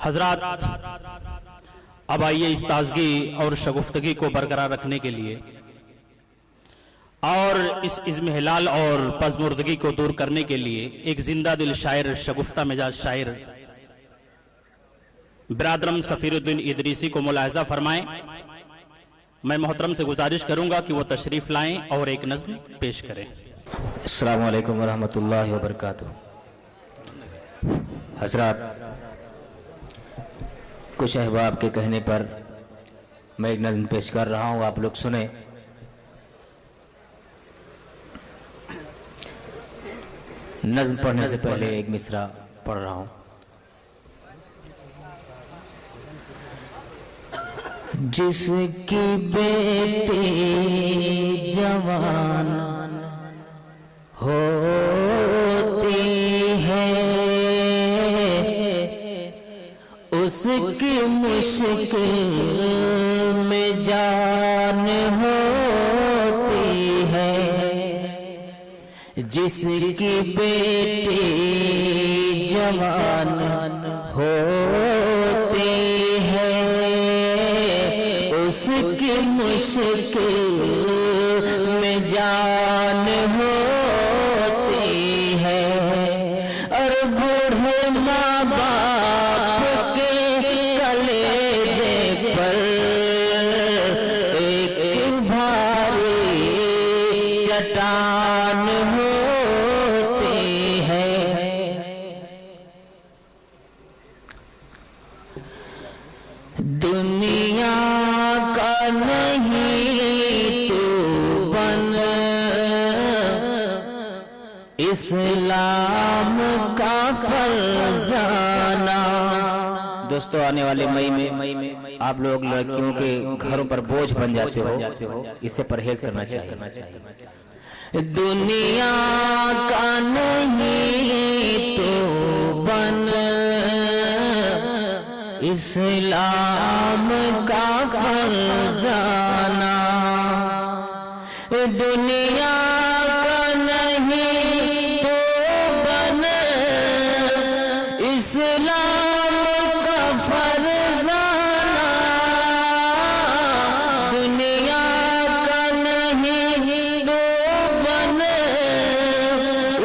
حضرات، اب آئیے اس تازگی اور شگفتگی کو برقرار رکھنے کے لیے اور اس اضمحلال اور پژمردگی کو دور کرنے کے لیے ایک زندہ دل شاعر، شگفتہ مزاج شاعر برادرم سفیر الدین ادریسی کو ملاحظہ فرمائیں۔ میں محترم سے گزارش کروں گا کہ وہ تشریف لائیں اور ایک نظم پیش کریں۔ السلام علیکم ورحمۃ اللہ وبرکاتہ۔ حضرات، کچھ احباب کے کہنے پر میں ایک نظم پیش کر رہا ہوں، آپ لوگ سنیں۔ نظم پڑھنے سے پہلے ایک مصرع پڑھ رہا ہوں۔ جس کی بیٹی جوان ہوتی ہے اس کی مشکل میں جان ہوتی ہے، جس کی بیٹی جوان ہوتی ہے اس کی مشکل میں جان ہوتی ہے، اور بوڑھے ماں باپ کے کلیجے پر ایک بھاری چٹان ہوتی ہے۔ دنیا کا نہیں تو بن اسلام کا فرزانہ۔ دوستو، آنے والے مئی میں آپ لوگ لڑکیوں کے گھروں پر بوجھ بن جاتے ہو، اس سے پرہیز کرنا چاہیے۔ دنیا کا نہیں تو بن اسلام کا فرزانہ، دنیا کا نہیں تو بن اسلام کا فرزانہ، دنیا کا نہیں تو بن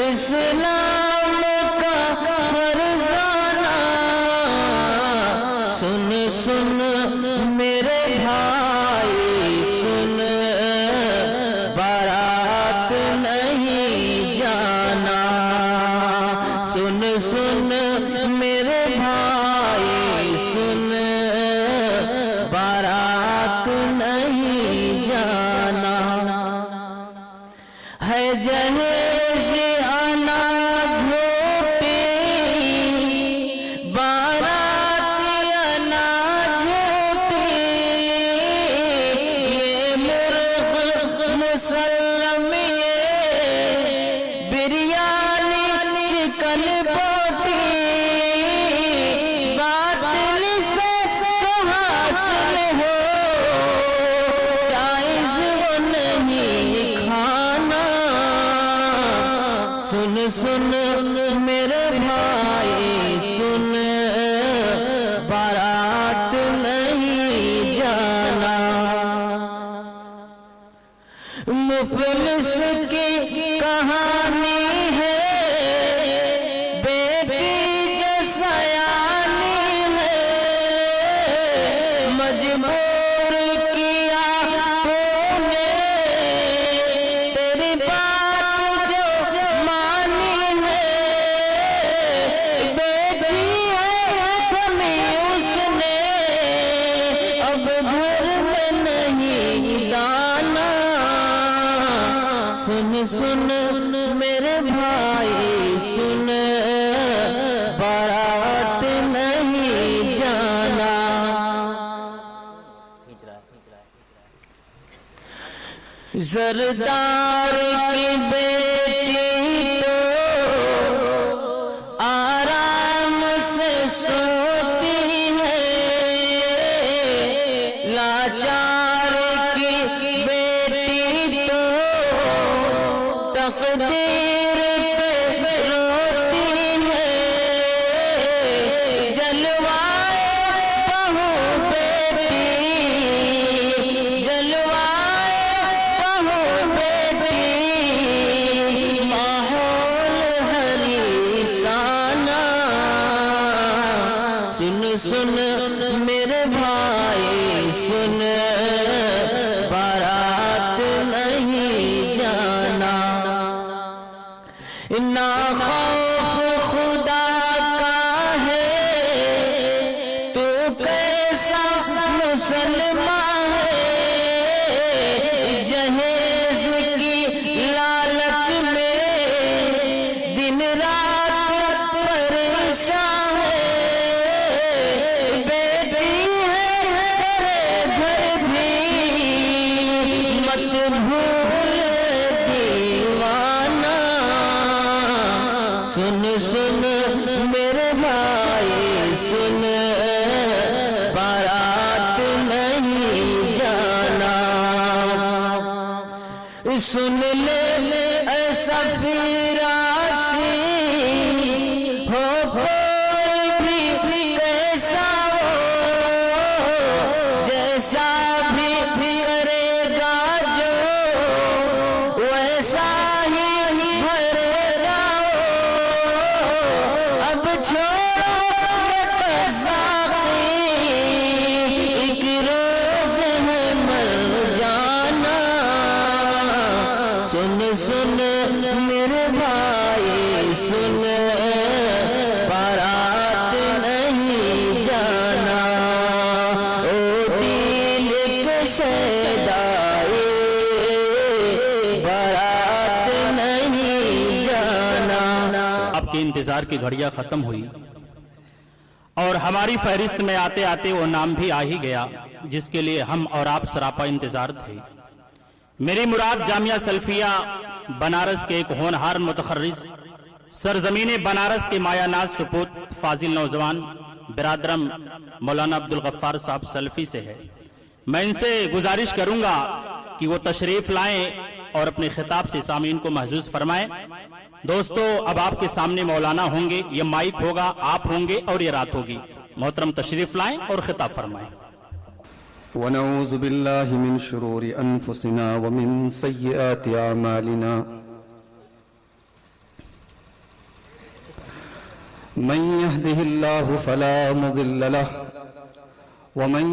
اسلام کا فرزانہ۔ سن سن میرے بھائی سن، بارات نہیں جانا۔ سن سن میرے بھائی سن، بارات نہیں جانا۔ ہے جہیز اناج جھوپی، بارات اناج جھوپی، یہ مرغ مسلم، یہ بریانی چکن بوٹی، باطل سے جو حاصل ہو جائز وہ نہیں کھانا۔ سن سن میرے بھائی سن، بارات نہیں جانا۔ مفلس کی کہانی ہے، بیٹی جو سیانی ہے، مجبور کیا تو نے تیری بات جو مانی ہے، بیٹی ہے سمیع اس نے اب گھر میں نہیں دانا۔ سن سن میرے بھائی سن، بارات نہیں جانا۔ زردار کی بیٹی تو آرام سے سوتی ہے، لاچار کی بیٹی تو تقدیر پہ روتی ہے، جلوہ سن میرے بھائی سن، بارات نہیں جانا، نہ خوف خدا کا ہے، تو کیسا مسلمان ہے، جہیز کی لالچ میں دن رات پریشان ہے، بیٹی ہے تیرے گھر بھی مت بھول دیوانہ، سن سن میرے بھائی سن، بارات نہیں جانا، سن لے اے سفیراسی ہو کوئی بھی کیسا ہو، جیسا بھی کرے گا جو ویسا ہی بھرے گا، اب چھوڑو قزاقی، ایک روز ہے مر جانا، سن سن میرے بھائی سن، بارات نہیں جانا، او دل کے شیدائے، بارات نہیں جانا۔ آپ کے انتظار کی گھڑیاں ختم ہوئی اور ہماری فہرست میں آتے آتے وہ نام بھی آ ہی گیا جس کے لیے ہم اور آپ سراپا انتظار تھے۔ میری مراد جامعہ سلفیہ بنارس کے ایک ہونہار متخرج، سرزمین بنارس کے مایہ ناز سپوت فاضل نوجوان برادرم مولانا عبدالغفار صاحب سلفی سے ہے۔ میں ان سے گزارش کروں گا کہ وہ تشریف لائیں اور اپنے خطاب سے سامعین کو محظوظ فرمائیں۔ دوستو اب آپ کے سامنے مولانا ہوں گے، یہ مائک ہوگا، آپ ہوں گے اور یہ رات ہوگی۔ محترم تشریف لائیں اور خطاب فرمائیں۔ ونعوذ باللہ من شرور انفسنا ومن سیئات اعمالنا، من يهده الله فلا مضل له ومن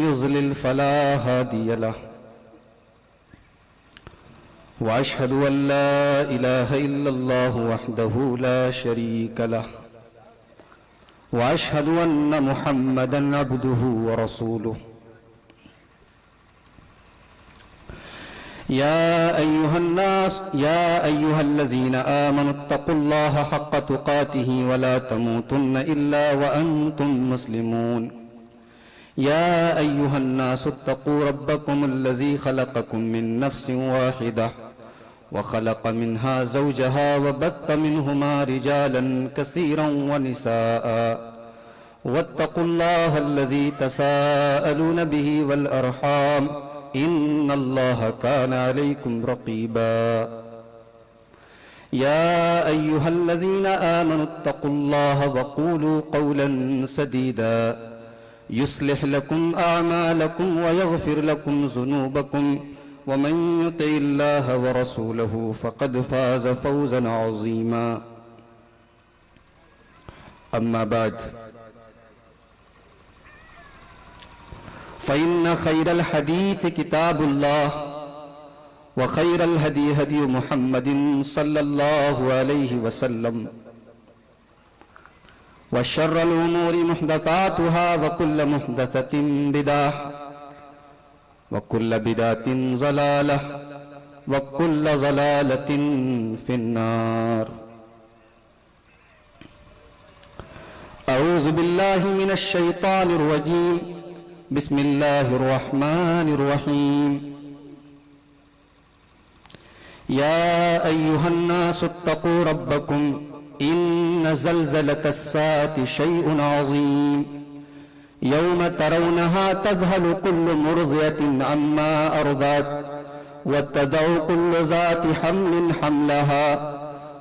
يضلل فلا هادي له، واشهد ان لا اله الا الله وحده لا شريك له، واشهد ان محمدا عبده ورسوله، يا أيها الذين آمنوا اتقوا الله حق تقاته ولا تموتن إلا وأنتم مسلمون، يا أيها الناس اتقوا ربكم الذي خلقكم من نفس واحدة وخلق منها زوجها وبث منهما رجالا كثيرا ونساء، واتقوا الله الذي تساءلون به والأرحام إن الله كان عليكم رقيبا، يا أيها الذين آمنوا اتقوا الله وقولوا قولا سديدا يصلح لكم أعمالكم ويغفر لكم ذنوبكم، ومن يطع الله ورسوله فقد فاز فوزا عظيما، أما بعد، فإن خير الحديث كتاب الله، وخير الهدي هدي محمد صلى الله عليه وسلم، وشر الأمور محدثاتها وكل محدثة بدعة، وكل بدعة ضلالة، وكل ضلالة في النار۔ أعوذ بالله من الشيطان الرجيم، بسم الله الرحمن الرحيم، يا أيها الناس اتقوا ربكم إن زلزلة الساعة شيء عظيم، يوم ترونها تذهل كل مرضعة عما أرضعت وتضع كل ذات حمل حملها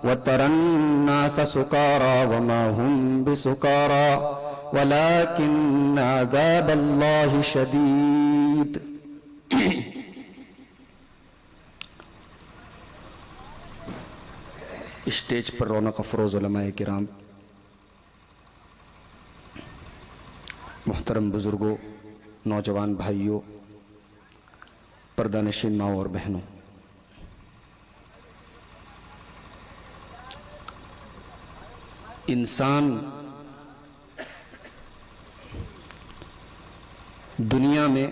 وترى الناس سكارى وما هم بسكارى ولكن عذاب الله شديد۔ اسٹیج پر رونق افروز علماء کرام، محترم بزرگوں، نوجوان بھائیوں، پردہ نشین ماؤں اور بہنوں، انسان دنیا میں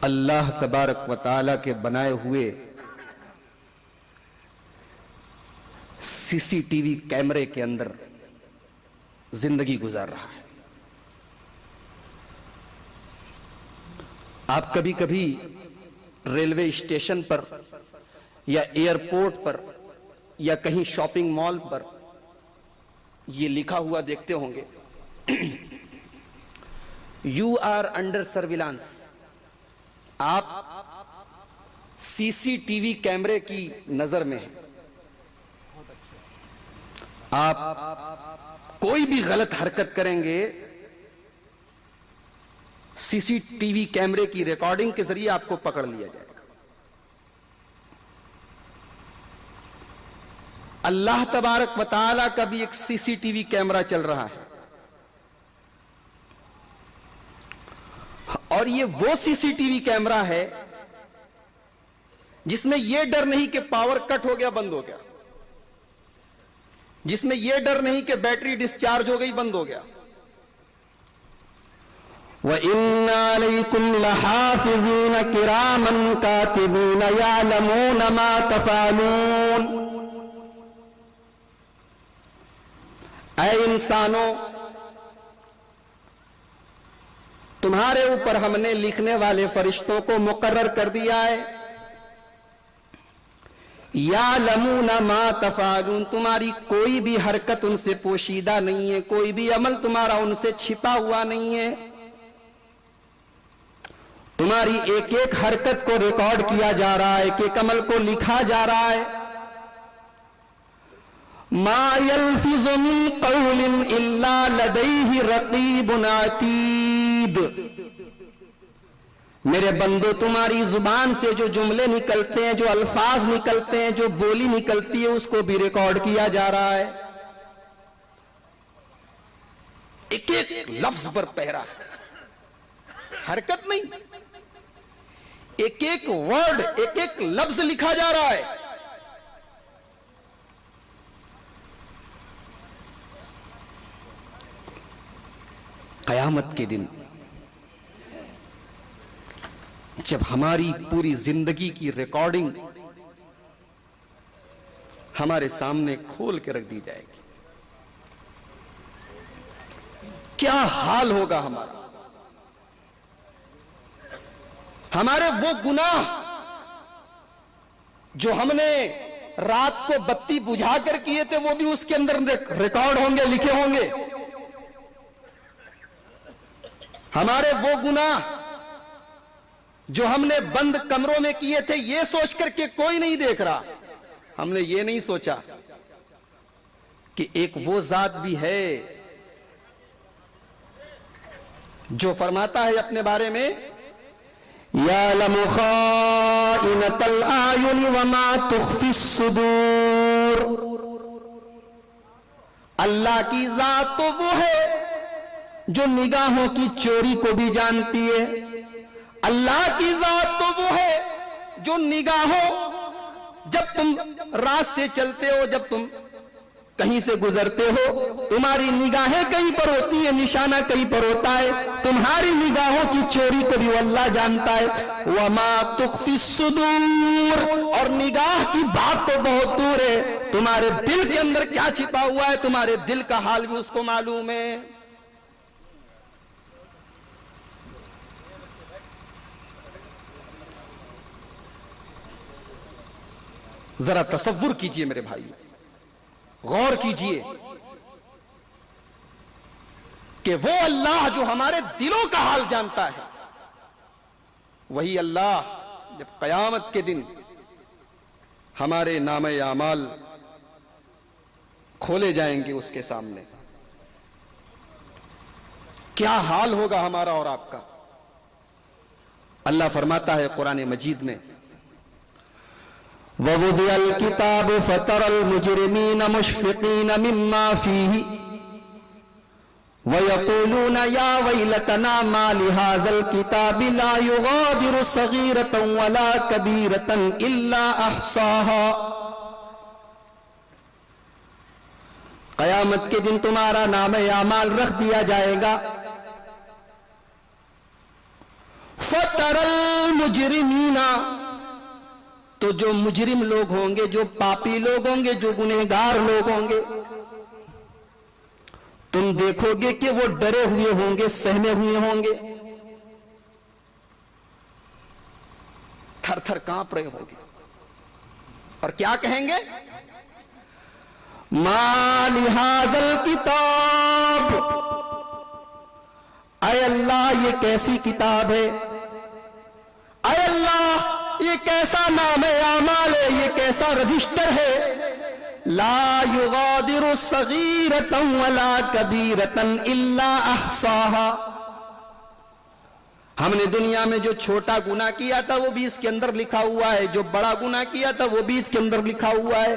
اللہ تبارک و تعالی کے بنائے ہوئے سی سی ٹی وی کیمرے کے اندر زندگی گزار رہا ہے۔ آپ کبھی کبھی ریلوے اسٹیشن پر یا ایئرپورٹ پر یا کہیں شاپنگ مال پر یہ لکھا ہوا دیکھتے ہوں گے، یو آر انڈر سرویلانس، آپ سی سی ٹی وی کیمرے کی نظر میں ہیں۔ آپ کوئی بھی غلط حرکت کریں گے، سی سی ٹی وی کیمرے کی ریکارڈنگ کے ذریعے آپ کو پکڑ لیا جائے گا۔ اللہ تبارک و تعالی کا بھی ایک سی سی ٹی وی کیمرہ چل رہا ہے، اور یہ وہ سی سی ٹی وی کیمرہ ہے جس میں یہ ڈر نہیں کہ پاور کٹ ہو گیا بند ہو گیا، جس میں یہ ڈر نہیں کہ بیٹری ڈسچارج ہو گئی بند ہو گیا۔ وَإِنَّ عَلَيْكُمْ لَحَافِظِينَ كِرَامًا كَاتِبِينَ يَعْلَمُونَ مَا تَفْعَلُونَ۔ اے انسانوں، تمہارے اوپر ہم نے لکھنے والے فرشتوں کو مقرر کر دیا ہے۔ یعلمون ما تفعلون، تمہاری کوئی بھی حرکت ان سے پوشیدہ نہیں ہے، کوئی بھی عمل تمہارا ان سے چھپا ہوا نہیں ہے، تمہاری ایک ایک حرکت کو ریکارڈ کیا جا رہا ہے، ایک ایک عمل کو لکھا جا رہا ہے۔ ما یلفظ من قول الا لدیہ رقیب عتید۔ میرے بندو، تمہاری زبان سے جو جملے نکلتے ہیں، جو الفاظ نکلتے ہیں، جو بولی نکلتی ہے، اس کو بھی ریکارڈ کیا جا رہا ہے۔ ایک ایک لفظ پر پہرا ہے، حرکت نہیں، ایک ایک ورڈ، ایک ایک لفظ لکھا جا رہا ہے۔ قیامت کے دن جب ہماری پوری زندگی کی ریکارڈنگ ہمارے سامنے کھول کے رکھ دی جائے گی، کیا حال ہوگا ہمارا؟ ہمارے وہ گناہ جو ہم نے رات کو بتی بجھا کر کیے تھے، وہ بھی اس کے اندر ریکارڈ ہوں گے، لکھے ہوں گے۔ ہمارے وہ گناہ جو ہم نے بند کمروں میں کیے تھے، یہ سوچ کر کہ کوئی نہیں دیکھ رہا، ہم نے یہ نہیں سوچا کہ ایک وہ ذات بھی ہے جو فرماتا ہے اپنے بارے میں، یعلم خائنۃ الاعین وما تخفی الصدور۔ اللہ کی ذات تو وہ ہے جو نگاہوں کی چوری کو بھی جانتی ہے، اللہ کی ذات تو وہ ہے جو نگاہوں، جب تم راستے چلتے ہو، جب تم کہیں سے گزرتے ہو، تمہاری نگاہیں کہیں پر ہوتی ہیں، نشانہ کہیں پر ہوتا ہے، تمہاری نگاہوں کی چوری کو بھی وہ اللہ جانتا ہے۔ وما تخفی الصدور، اور نگاہ کی بات تو بہت دور ہے، تمہارے دل کے اندر کیا چھپا ہوا ہے، تمہارے دل کا حال بھی اس کو معلوم ہے۔ ذرا تصور کیجئے میرے بھائی، غور کیجئے کہ وہ اللہ جو ہمارے دلوں کا حال جانتا ہے، وہی اللہ جب قیامت کے دن ہمارے نامہ اعمال کھولے جائیں گے اس کے سامنے، کیا حال ہوگا ہمارا اور آپ کا؟ اللہ فرماتا ہے قرآن مجید میں، ووضع الكتاب فترى المجرمين مشفقين مما فيه ويقولون يا ويلتنا ما لهذا الكتاب لا يغادر صغيرة ولا كبيرة إلا أحصاها. قیامت کے دن تمہارا نام اعمال رکھ دیا جائے گا. فَتَرَى الْمُجْرِمِينَ، تو جو مجرم لوگ ہوں گے، جو پاپی لوگ ہوں گے، جو گنہگار لوگ ہوں گے، تم دیکھو گے کہ وہ ڈرے ہوئے ہوں گے، سہمے ہوئے ہوں گے، تھر تھر کانپ رہے ہوں گے، اور کیا کہیں گے؟ ما لہذا الکتاب، اے اللہ یہ کیسی کتاب ہے، اے اللہ یہ کیسا نام اعمال ہے، یہ کیسا رجسٹر ہے. لا یغادر صغیرۃ ولا کبیرۃ الا احصاها. ہم نے دنیا میں جو چھوٹا گناہ کیا تھا وہ بھی اس کے اندر لکھا ہوا ہے، جو بڑا گناہ کیا تھا وہ بھی اس کے اندر لکھا ہوا ہے.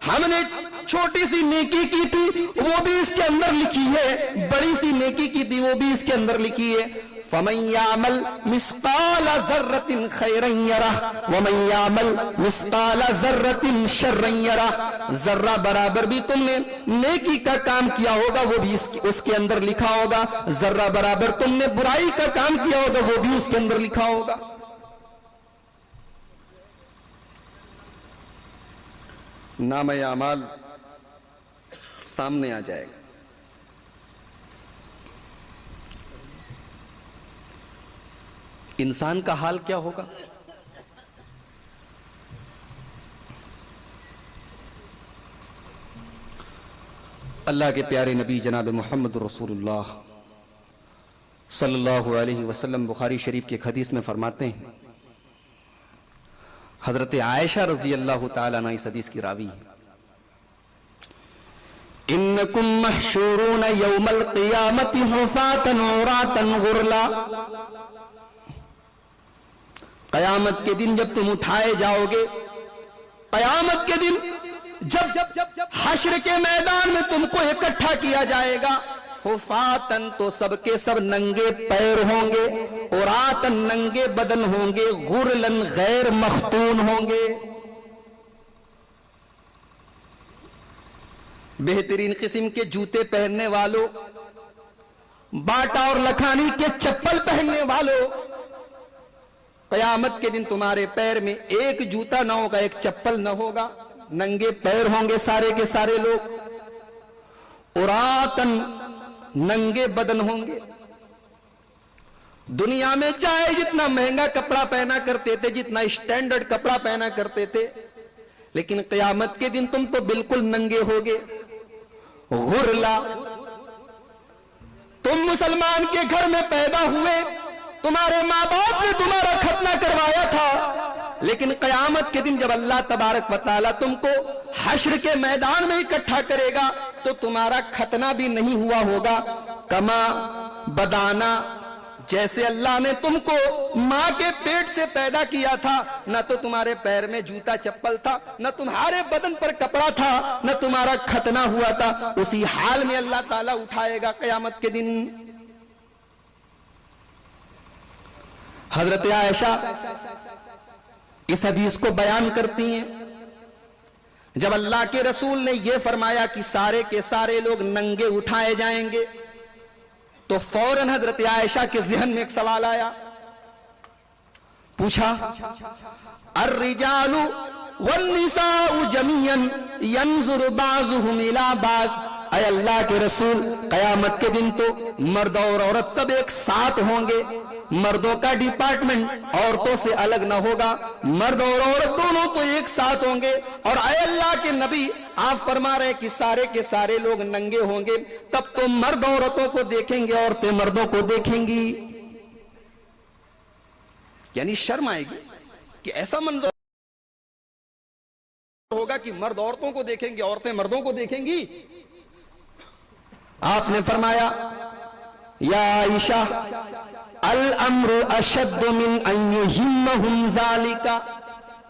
ہم نے چھوٹی سی نیکی کی تھی وہ بھی اس کے اندر لکھی ہے، بڑی سی نیکی کی تھی وہ بھی اس کے اندر لکھی ہے. فَمَن يَعْمَلْ مِثْقَالَ ذَرَّةٍ خَيْرًا يَرَهُ وَمَن يَعْمَلْ مِثْقَالَ ذَرَّةٍ شَرًّا يَرَهُ. ذرہ برابر بھی تم نے نیکی کا کام کیا ہوگا وہ بھی اس کے اندر لکھا ہوگا، ذرہ برابر تم نے برائی کا کام کیا ہوگا وہ بھی اس کے اندر لکھا ہوگا. نام اعمال سامنے آ جائے گا. انسان کا حال کیا ہوگا؟ اللہ کے پیارے نبی جناب محمد رسول اللہ صلی اللہ علیہ وسلم بخاری شریف کی ایک حدیث میں فرماتے ہیں، حضرت عائشہ رضی اللہ تعالیٰ عنہ اس حدیث کی راوی ہے، انکم محشورون یوم القیامت حفاتا عراتا غرلا. قیامت کے دن جب تم اٹھائے جاؤ گے، قیامت کے دن جب حشر کے میدان میں تم کو اکٹھا کیا جائے گا، حفاتن تو سب کے سب ننگے پیر ہوں گے، عراتن ننگے بدن ہوں گے، غرلن غیر مختون ہوں گے. بہترین قسم کے جوتے پہننے والوں، باٹا اور لکھانی کے چپل پہننے والوں، قیامت کے دن تمہارے پیر میں ایک جوتا نہ ہوگا، ایک چپل نہ ہوگا، ننگے پیر ہوں گے سارے کے سارے لوگ، عراتن ننگے بدن ہوں گے. دنیا میں چاہے جتنا مہنگا کپڑا پہنا کرتے تھے، جتنا اسٹینڈرڈ کپڑا پہنا کرتے تھے، لیکن قیامت کے دن تم تو بالکل ننگے ہوگے. غرلا، تم مسلمان کے گھر میں پیدا ہوئے، تمہارے ماں باپ نے تمہارا ختنہ کروایا تھا، لیکن قیامت کے دن جب اللہ تبارک و تعالیٰ تم کو حشر کے میدان میں اکٹھا کرے گا تو تمہارا ختنہ بھی نہیں ہوا ہوگا. کما بدانا، جیسے اللہ نے تم کو ماں کے پیٹ سے پیدا کیا تھا، نہ تو تمہارے پیر میں جوتا چپل تھا، نہ تمہارے بدن پر کپڑا تھا، نہ تمہارا ختنہ ہوا تھا، اسی حال میں اللہ تعالیٰ اٹھائے گا قیامت کے دن. حضرت عائشہ اس حدیث کو بیان کرتی ہیں، جب اللہ کے رسول نے یہ فرمایا کہ سارے کے سارے لوگ ننگے اٹھائے جائیں گے تو فوراً حضرت عائشہ کے ذہن میں ایک سوال آیا. پوچھا، الرجال والنساء جميعا ينظر بعضهم الى بعض. اے اللہ کے رسول، قیامت کے دن تو مرد اور عورت سب ایک ساتھ ہوں گے، مردوں کا ڈپارٹمنٹ عورتوں سے الگ نہ ہوگا، مرد اور عورت دونوں تو ایک ساتھ ہوں گے. اور اے اللہ کے نبی، آپ فرما رہے ہیں کہ سارے کے سارے لوگ ننگے ہوں گے، تب تو مرد عورتوں کو دیکھیں گے، عورتیں مردوں کو دیکھیں گی. یعنی شرم آئے گی کہ ایسا منظر ہوگا کہ مرد عورتوں کو دیکھیں گے، عورتیں مردوں کو دیکھیں گی. آپ نے فرمایا، یا عائشہ الامر اشد من ان یہمہم ذالک.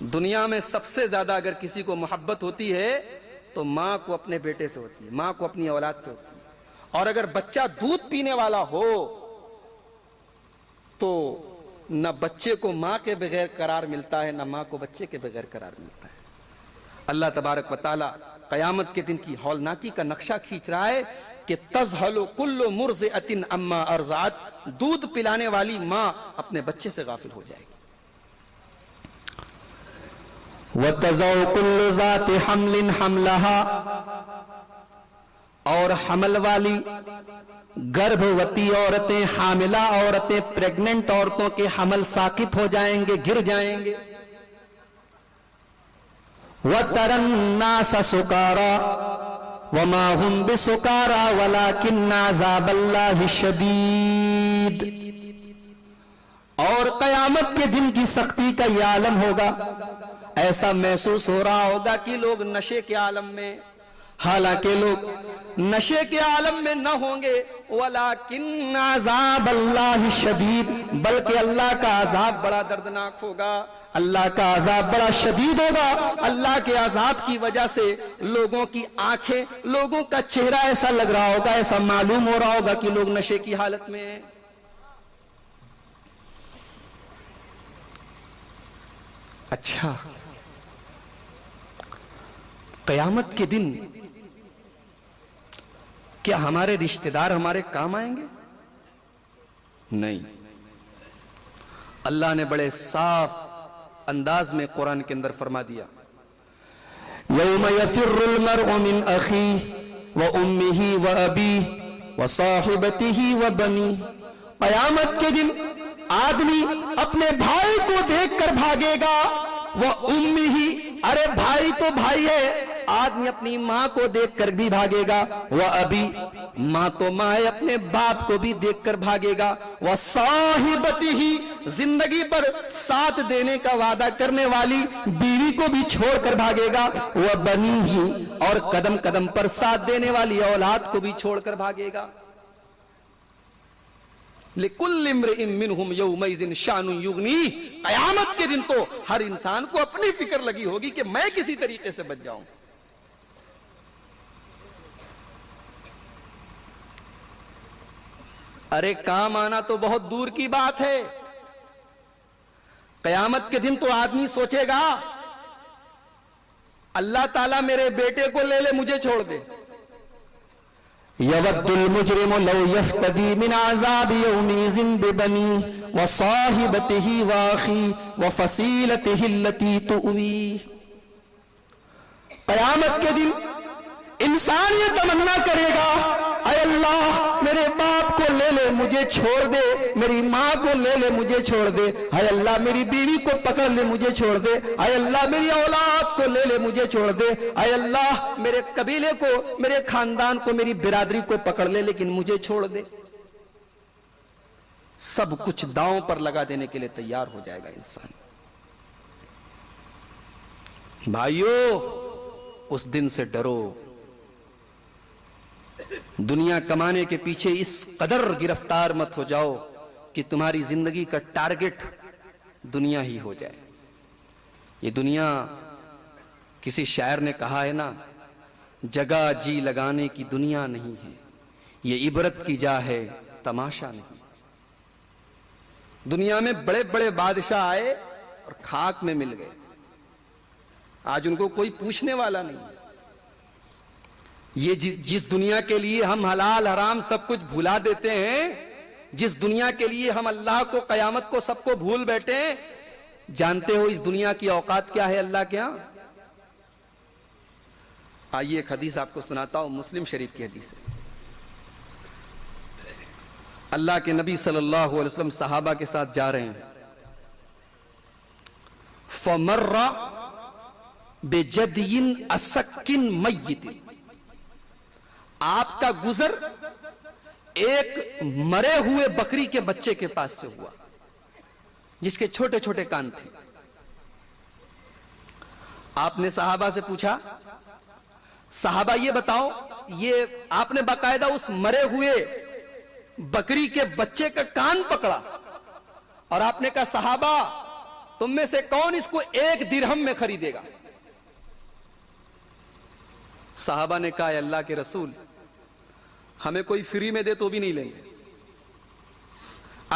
دنیا میں سب سے زیادہ اگر کسی کو محبت ہوتی ہے تو ماں کو اپنے بیٹے سے ہوتی ہے، ماں کو اپنی اولاد سے ہوتی ہے. اور اگر بچہ دودھ پینے والا ہو تو نہ بچے کو ماں کے بغیر قرار ملتا ہے، نہ ماں کو بچے کے بغیر قرار ملتا ہے. اللہ تبارک و تعالی قیامت کے دن کی ہولناکی کا نقشہ کھینچ رہا ہے کہ تذہل کل مرضعۃ عما ارضعت، دودھ پلانے والی ماں اپنے بچے سے غافل ہو جائے گی. وَتَضَعُ كُلُّ ذَاتِ حَمْلٍ حَمْلَهَا، اور حمل والی گربھوتی عورتیں، حاملہ عورتیں، پریگننٹ عورتوں کے حمل ساقط ہو جائیں گے، گر جائیں گے. وَتَرَى النَّاسَ سُكَارَى وَمَا هُمْ بِسُكَارَى وَلَكِنَّ عَذَابَ اللَّهِ شَدِيدٌ. اور قیامت کے دن کی سختی کا یہ عالم ہوگا، ایسا محسوس ہو رہا ہوگا کہ لوگ نشے کے عالم میں، حالانکہ لوگ نشے کے عالم میں نہ ہوں گے. وَلَكِنَّ عَذَابَ اللَّهِ شَدِيدٌ، بلکہ اللہ کا عذاب بڑا دردناک ہوگا، اللہ کا عذاب بڑا شدید ہوگا. اللہ کے عذاب کی وجہ سے لوگوں کی آنکھیں، لوگوں کا چہرہ ایسا لگ رہا ہوگا، ایسا معلوم ہو رہا ہوگا کہ لوگ نشے کی حالت میں ہیں. اچھا، قیامت کے دن کیا ہمارے رشتہ دار ہمارے کام آئیں گے؟ نہیں. اللہ نے بڑے صاف انداز میں قرآن کے اندر فرما دیا، یوم یفر المرء من اخیہ وامہ وابیہ وصاحبتہ وبنیہ. قیامت کے دن آدمی اپنے بھائی کو دیکھ کر بھاگے گا. وامہ، ارے بھائی تو بھائی ہے، آدمی اپنی ماں کو دیکھ کر بھی بھاگے گا. وابی، ماں تو ماں ہے، اپنے باپ کو بھی دیکھ کر بھاگے گا. وصاحبتہ، زندگی پر ساتھ دینے کا وعدہ کرنے والی بیوی کو بھی چھوڑ کر بھاگے گا. وبنیہ، اور قدم قدم پر ساتھ دینے والی اولاد کو بھی چھوڑ کر بھاگے گا. لِكُلِّ امْرِئٍ مِّنْهُمْ يَوْمَئِذٍ شَأْنٌ يُغْنِيهِ. قیامت کے دن تو ہر انسان کو اپنی فکر لگی ہوگی کہ میں کسی طریقے سے بچ جاؤں. ارے کام آنا تو بہت دور کی بات ہے. قیامت کے دن تو آدمی سوچے گا اللہ تعالیٰ میرے بیٹے کو لے لے، مجھے چھوڑ دے. یود المجرم لو یفتدی من عذاب یومئذ ببنیہ وصاحبتہ واخیہ وفصیلتہ التی تؤویہ. قیامت کے دن انسان یہ تمنا کرے گا، اے اللہ میرے باپ کو لے لے، مجھے چھوڑ دے. میری ماں کو لے لے، مجھے چھوڑ دے. اے اللہ میری بیوی کو پکڑ لے، مجھے چھوڑ دے. اے اللہ میری اولاد کو لے لے، مجھے چھوڑ دے. اے اللہ میرے قبیلے کو، میرے خاندان کو، میری برادری کو پکڑ لے، لیکن مجھے چھوڑ دے. سب کچھ داؤں پر لگا دینے کے لیے تیار ہو جائے گا انسان. بھائیو، اس دن سے ڈرو. دنیا کمانے کے پیچھے اس قدر گرفتار مت ہو جاؤ کہ تمہاری زندگی کا ٹارگٹ دنیا ہی ہو جائے. یہ دنیا، کسی شاعر نے کہا ہے نا، جگہ جی لگانے کی دنیا نہیں ہے، یہ عبرت کی جا ہے، تماشا نہیں. دنیا میں بڑے بڑے بادشاہ آئے اور خاک میں مل گئے. آج ان کو کوئی پوچھنے والا نہیں. یہ جس دنیا کے لیے ہم حلال حرام سب کچھ بھلا دیتے ہیں، جس دنیا کے لیے ہم اللہ کو، قیامت کو، سب کو بھول بیٹھے ہیں، جانتے ہو اس دنیا کی اوقات کیا ہے اللہ کے ہاں؟ آئیے ایک حدیث آپ کو سناتا ہوں، مسلم شریف کی حدیث ہے. اللہ کے نبی صلی اللہ علیہ وسلم صحابہ کے ساتھ جا رہے ہیں. فَمَرَّ بِجَدْيٍ أَسَكٍ مَيِّتٍ. آپ کا گزر ایک مرے ہوئے بکری کے بچے کے پاس سے ہوا جس کے چھوٹے چھوٹے کان تھے. آپ نے صحابہ سے پوچھا، صحابہ یہ بتاؤ، یہ آپ نے باقاعدہ اس مرے ہوئے بکری کے بچے کا کان پکڑا اور آپ نے کہا صحابہ تم میں سے کون اس کو 1 درہم میں خریدے گا؟ صحابہ نے کہا اے اللہ کے رسول ہمیں کوئی فری میں دے تو بھی نہیں لیں گے۔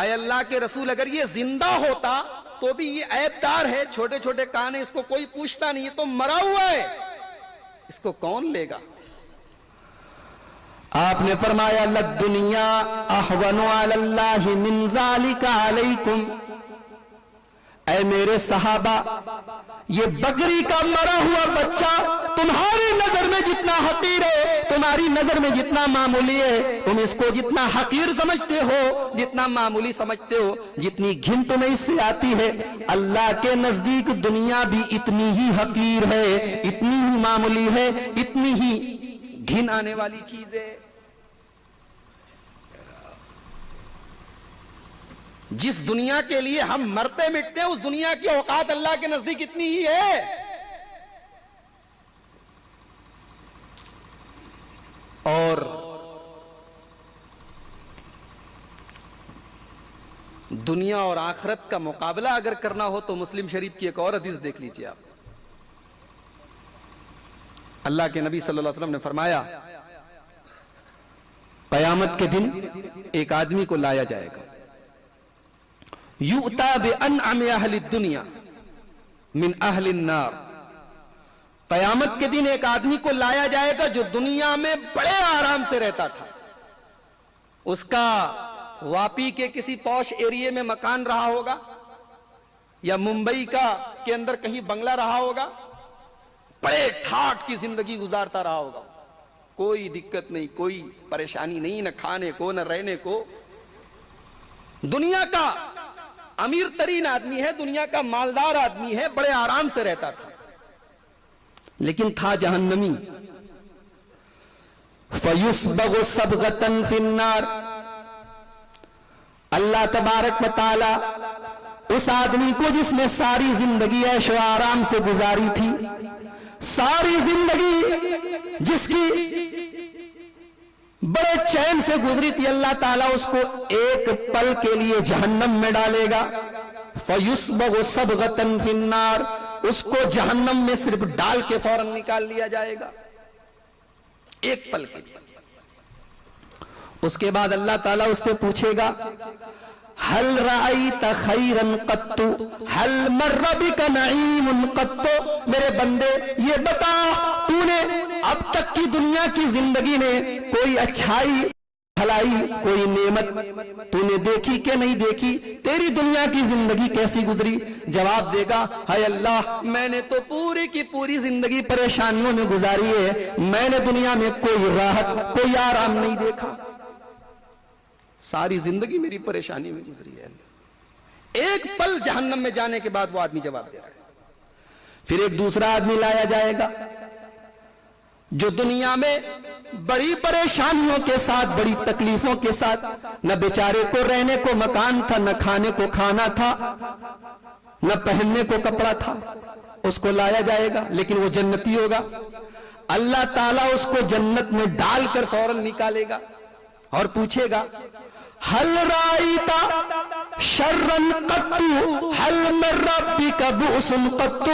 اے اللہ کے رسول اگر یہ زندہ ہوتا تو بھی یہ عیب دار ہے، چھوٹے چھوٹے کان ہیں، اس کو کوئی پوچھتا نہیں، یہ تو مرا ہوا ہے، اس کو کون لے گا؟ آپ نے فرمایا للدنیا احون علی اللہ من ذالک علیکم، اے میرے صحابہ یہ بکری کا مرا ہوا بچہ تمہاری نظر میں جتنا حقیر ہے، تمہاری نظر میں جتنا معمولی ہے، تم اس کو جتنا حقیر سمجھتے ہو، جتنا معمولی سمجھتے ہو، جتنی گھن تمہیں اس سے آتی ہے، اللہ کے نزدیک دنیا بھی اتنی ہی حقیر ہے، اتنی ہی معمولی ہے، اتنی ہی گھن آنے والی چیز ہے۔ جس دنیا کے لیے ہم مرتے مٹتے ہیں اس دنیا کی اوقات اللہ کے نزدیک اتنی ہی ہے۔ اور دنیا اور آخرت کا مقابلہ اگر کرنا ہو تو مسلم شریف کی ایک اور حدیث دیکھ لیجئے آپ۔ اللہ کے نبی صلی اللہ علیہ وسلم نے فرمایا قیامت کے دن ایک آدمی کو لایا جائے گا، یؤتا بانعم اہل الدنیا من اہل النار، قیامت کے دن ایک آدمی کو لایا جائے گا جو دنیا میں بڑے آرام سے رہتا تھا، اس کا واپی کے کسی پوش ایریے میں مکان رہا ہوگا یا ممبئی کے اندر کہیں بنگلہ رہا ہوگا، بڑے ٹھاٹ کی زندگی گزارتا رہا ہوگا، کوئی دقت نہیں، کوئی پریشانی نہیں، نہ کھانے کو نہ رہنے کو، دنیا کا امیر ترین آدمی ہے، دنیا کا مالدار آدمی ہے، بڑے آرام سے رہتا تھا، لیکن تھا جہنمی۔ فَيُسْبَغُ صَبْغَةً فِي النَّارِ، اللہ تبارک و تعالی اس آدمی کو جس نے ساری زندگی عیش و آرام سے گزاری تھی، ساری زندگی جس کی بڑے چین سے گزری تھی، اللہ تعالیٰ اس کو ایک پل کے لیے جہنم میں ڈالے گا۔ فَيُسْبَغُ صَبْغَةً فِي النَّارِ، اس کو جہنم میں صرف ڈال کے فوراً نکال لیا جائے گا ایک پل کے لیے۔ اس کے بعد اللہ تعالیٰ اس سے پوچھے گا هل رأيت خيرا قط هل مر بك نعيم قط، میرے بندے یہ بتا تو نے اب تک کی دنیا کی زندگی میں کوئی اچھائی بھلائی کوئی نعمت تو نے دیکھی کہ نہیں دیکھی، تیری دنیا کی زندگی کیسی گزری؟ جواب دے گا اے اللہ میں نے تو پوری کی پوری زندگی پریشانیوں میں گزاری ہے، میں نے دنیا میں کوئی راحت کوئی آرام نہیں دیکھا، ساری زندگی میری پریشانی میں گزری ہے۔ ایک پل جہنم میں جانے کے بعد وہ آدمی جواب دے رہا ہے۔ پھر ایک دوسرا آدمی لایا جائے گا جو دنیا میں بڑی پریشانیوں کے ساتھ بڑی تکلیفوں کے ساتھ، نہ بیچارے کو رہنے کو مکان تھا، نہ کھانے کو کھانا تھا، نہ پہننے کو کپڑا تھا، اس کو لایا جائے گا لیکن وہ جنتی ہوگا، اللہ تعالیٰ اس کو جنت میں ڈال کر فوراً نکالے گا اور پوچھے گا هل رأيت شرا قط هل مر بك بؤس قط،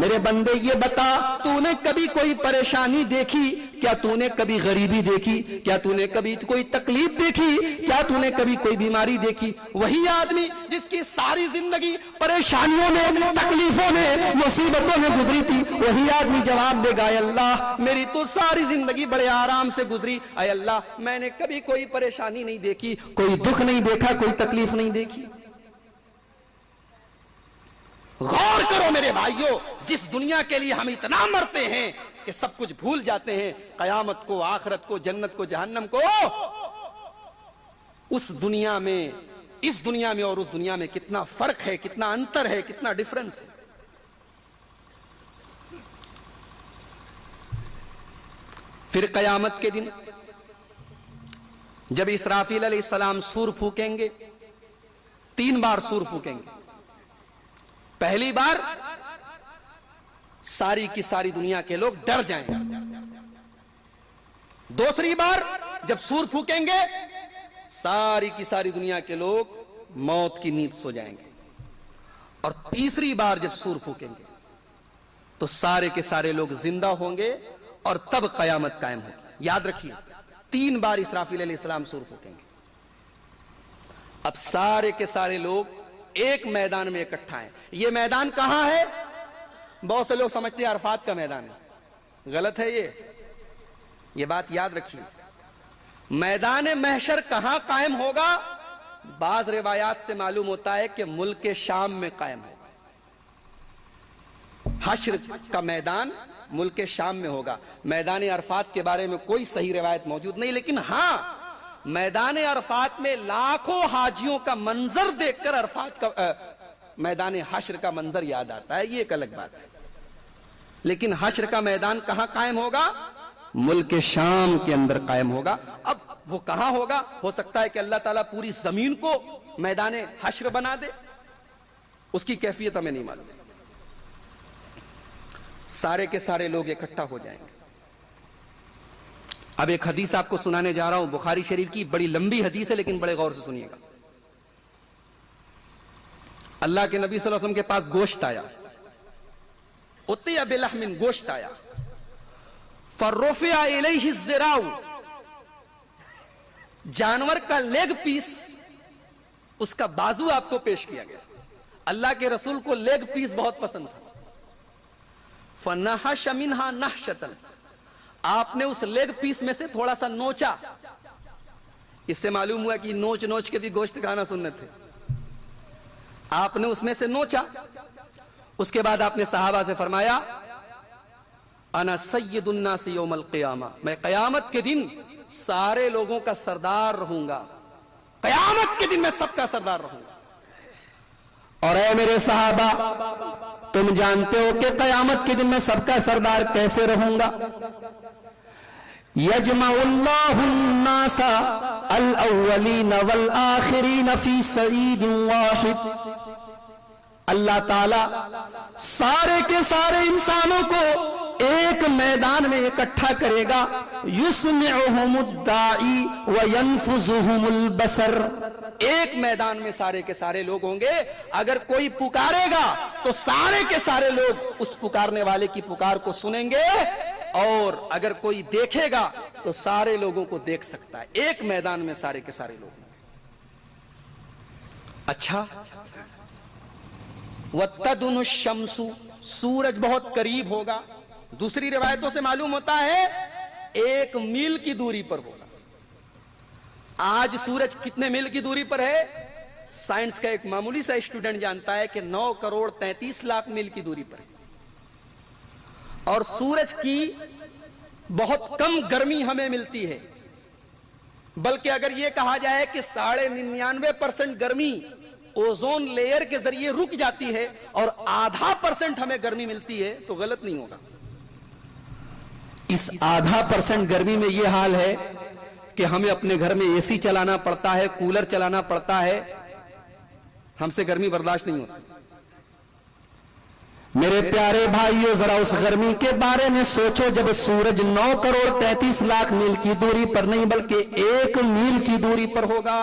میرے بندے یہ بتا تو نے کبھی کوئی پریشانی دیکھی؟ کیا تو نے کبھی غریبی دیکھی؟ کیا تو نے کبھی کوئی تکلیف دیکھی؟ کیا تو نے کبھی کوئی بیماری دیکھی؟ وہی آدمی جس کی ساری زندگی پریشانیوں میں تکلیفوں میں مصیبتوں میں گزری تھی، وہی آدمی جواب دے گا اے اللہ میری تو ساری زندگی بڑے آرام سے گزری، اے اللہ میں نے کبھی کوئی پریشانی نہیں دیکھی، کوئی دکھ نہیں دیکھا، کوئی تکلیف نہیں دیکھی۔ غور کرو میرے بھائیوں، جس دنیا کے لیے ہم اتنا مرتے ہیں کہ سب کچھ بھول جاتے ہیں، قیامت کو، آخرت کو، جنت کو، جہنم کو، اس دنیا میں، اس دنیا میں اور اس دنیا میں کتنا فرق ہے، کتنا انتر ہے، کتنا ڈیفرنس ہے۔ پھر قیامت کے دن جب اسرافیل علیہ السلام سور پھونکیں گے، 3 بار سور پھونکیں گے۔ پہلی بار ساری کی ساری دنیا کے لوگ ڈر جائیں گے، دوسری بار جب سور پھونکیں گے ساری کی ساری دنیا کے لوگ موت کی نیند سو جائیں گے، اور تیسری بار جب سور پھونکیں گے تو سارے کے سارے لوگ زندہ ہوں گے اور تب قیامت قائم ہوگی. یاد رکھیے 3 بار اسرافیل علیہ السلام سور پھونکیں گے. اب سارے کے سارے لوگ ایک میدان میں اکٹھا ہیں. یہ میدان کہاں ہے؟ بہت سے لوگ سمجھتے ہیں عرفات کا میدان ہے. غلط ہے یہ بات یاد رکھیے. میدان محشر کہاں قائم ہوگا؟ بعض روایات سے معلوم ہوتا ہے کہ ملک شام میں قائم ہوگا. حشر کا میدان ملک شام میں ہوگا. میدان عرفات کے بارے میں کوئی صحیح روایت موجود نہیں، لیکن ہاں میدان عرفات میں لاکھوں حاجیوں کا منظر دیکھ کر عرفات کا میدان حشر کا منظر یاد آتا ہے. یہ ایک الگ بات ہے. لیکن حشر کا میدان کہاں قائم ہوگا؟ ملک شام کے اندر قائم ہوگا. اب وہ کہاں ہوگا؟ ہو سکتا ہے کہ اللہ تعالیٰ پوری زمین کو میدان حشر بنا دے، اس کی کیفیت ہمیں نہیں معلوم. سارے کے سارے لوگ اکٹھا ہو جائیں گے. اب ایک حدیث آپ کو سنانے جا رہا ہوں، بخاری شریف کی، بڑی لمبی حدیث ہے لیکن بڑے غور سے سنیے گا. اللہ کے نبی صلی اللہ علیہ وسلم کے پاس گوشت آیا، اتیا بلحم، گوشت آیا. فرفع الیہ الذراع، جانور کا لیگ پیس، اس کا بازو آپ کو پیش کیا گیا. اللہ کے رسول کو لیگ پیس بہت پسند تھا. فنحش منہا نحشتا، آپ نے اس لیگ پیس میں سے تھوڑا سا نوچا. اس سے معلوم ہوا کہ نوچ نوچ کے بھی گوشت کھانا سنت ہے. آپ نے اس میں سے نوچا. اس کے بعد آپ نے صحابہ سے فرمایا انا سید الناس یوم القیامہ، میں قیامت کے دن سارے لوگوں کا سردار رہوں گا. قیامت کے دن میں سب کا سردار رہوں گا. اور اے میرے صحابہ، تم جانتے ہو کہ قیامت کے دن میں سب کا سردار کیسے رہوں گا؟ یجمع اللہ الناس الاولین والآخرین فی صعید واحد. اللہ تعالی سارے کے سارے انسانوں کو ایک میدان میں اکٹھا کرے گا. یسمعہم الداعی وینفذہم البصر. ایک میدان میں سارے کے سارے لوگ ہوں گے. اگر کوئی پکارے گا تو سارے کے سارے لوگ اس پکارنے والے کی پکار کو سنیں گے، اور اگر کوئی دیکھے گا تو سارے لوگوں کو دیکھ سکتا ہے. ایک میدان میں سارے کے سارے لوگ. اچھا، وَتَدُنُ الشَّمْسُ، سورج بہت قریب ہوگا. دوسری روایتوں سے معلوم ہوتا ہے 1 میل کی دوری پر ہوگا. آج سورج کتنے میل کی دوری پر ہے؟ سائنس کا ایک معمولی سا اسٹوڈنٹ جانتا ہے کہ 9 کروڑ 33 لاکھ میل کی دوری پر ہے. اور سورج کی بہت کم گرمی ہمیں ملتی ہے، بلکہ اگر یہ کہا جائے کہ 99.5% گرمی اوزون لیئر کے ذریعے رک جاتی ہے اور 0.5% ہمیں گرمی ملتی ہے تو غلط نہیں ہوگا. اس 0.5% گرمی میں یہ حال ہے کہ ہمیں اپنے گھر میں اے سی چلانا پڑتا ہے، کولر چلانا پڑتا ہے. ہم سے گرمی برداشت نہیں ہوتی. میرے پیارے بھائیو، ذرا اس گرمی کے بارے میں سوچو جب سورج 9 کروڑ 33 لاکھ میل کی دوری پر نہیں بلکہ 1 میل کی دوری پر ہوگا.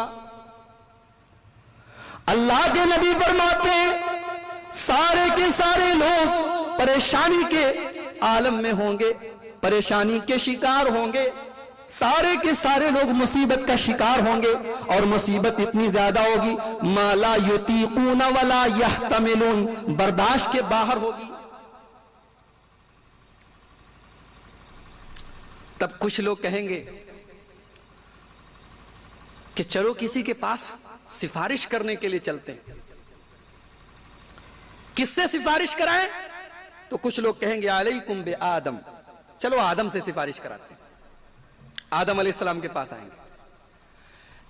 اللہ کے نبی فرماتے ہیں سارے کے سارے لوگ پریشانی کے عالم میں ہوں گے، پریشانی کے شکار ہوں گے. سارے کے سارے لوگ مصیبت کا شکار ہوں گے، اور مصیبت اتنی زیادہ ہوگی ما لا یطیقون ولا یحتملون، برداشت کے باہر ہوگی. تب کچھ لوگ کہیں گے کہ چلو کسی کے پاس سفارش کرنے کے لیے چلتے ہیں. کس سے سفارش کرائیں؟ تو کچھ لوگ کہیں گے علیکم بے آدم، چلو آدم سے سفارش کراتے ہیں. آدم علیہ السلام کے پاس آئیں گے،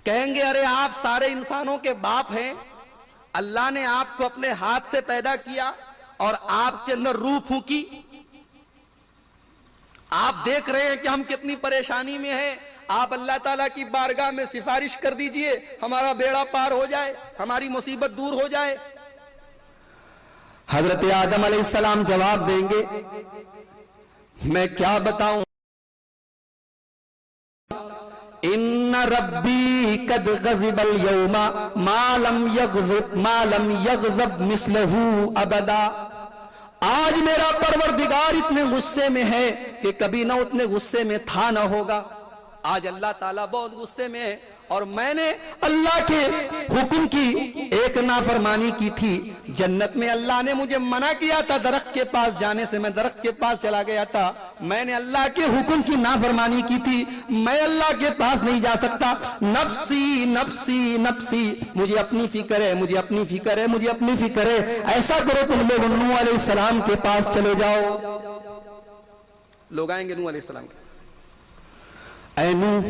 کہیں گے ارے آپ سارے انسانوں کے باپ ہیں، اللہ نے آپ کو اپنے ہاتھ سے پیدا کیا اور آپ کے اندر روح پھونکی. آپ دیکھ رہے ہیں کہ ہم کتنی پریشانی میں ہیں. آپ اللہ تعالیٰ کی بارگاہ میں سفارش کر دیجئے، ہمارا بیڑا پار ہو جائے، ہماری مصیبت دور ہو جائے. حضرت آدم علیہ السلام جواب دیں گے میں کیا بتاؤں ان ربی قد غضب اليوم ما لم یغضب مثلہ ابدا، آج میرا پروردگار اتنے غصے میں ہے کہ کبھی نہ اتنے غصے میں تھا نہ ہوگا۔ آج اللہ تعالیٰ بہت غصے میں ہے، اور میں نے اللہ کے حکم کی ایک نافرمانی کی تھی۔ جنت میں اللہ نے مجھے منع کیا تھا درخت کے پاس جانے سے، میں درخت کے پاس چلا گیا تھا، میں نے اللہ کے حکم کی نافرمانی کی تھی، میں اللہ کے پاس نہیں جا سکتا۔ نفسی نفسی نفسی، مجھے اپنی فکر ہے، مجھے اپنی فکر ہے، مجھے اپنی فکر ہے۔ ایسا کرو تم لوگ نوح علیہ السلام کے پاس چلے جاؤ۔ لوگ آئیں گے نوح علیہ السلام کے، اے نوح،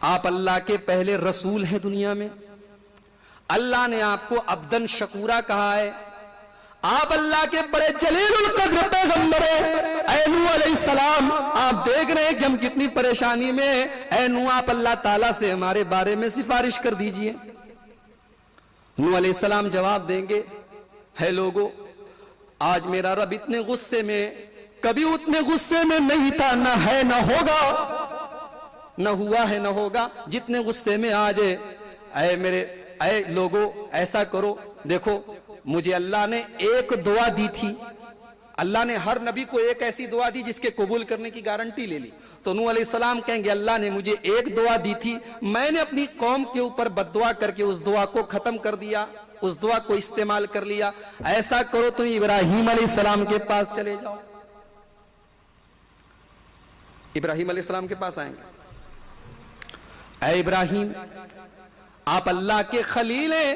آپ اللہ کے پہلے رسول ہیں دنیا میں، اللہ نے آپ کو عبدن شکورا کہا ہے، آپ اللہ کے بڑے جلیل القدر پیغمبر ہیں۔ اے نوح علیہ السلام، آپ دیکھ رہے ہیں کہ ہم کتنی پریشانی میں ہیں، اے نوح آپ اللہ تعالیٰ سے ہمارے بارے میں سفارش کر دیجئے۔ نوح علیہ السلام جواب دیں گے، ہے لوگو، آج میرا رب اتنے غصے میں، کبھی اتنے غصے میں نہیں تھا، نہ ہے نہ ہوگا، نہ ہوا ہے نہ ہوگا جتنے غصے میں آج ہے۔ اے لوگو، ایسا کرو، دیکھو مجھے اللہ نے ایک دعا دی تھی، اللہ نے ہر نبی کو ایک ایسی دعا دی جس کے قبول کرنے کی گارنٹی لے لی، تو نوح علیہ السلام کہیں گے اللہ نے مجھے ایک دعا دی تھی، میں نے اپنی قوم کے اوپر بد دعا کر کے اس دعا کو ختم کر دیا، اس دعا کو استعمال کر لیا۔ ایسا کرو تم ابراہیم علیہ السلام کے پاس چلے جاؤ۔ ابراہیم علیہ السلام کے پاس آئیں گے، اے ابراہیم، آپ اللہ کے خلیل ہیں،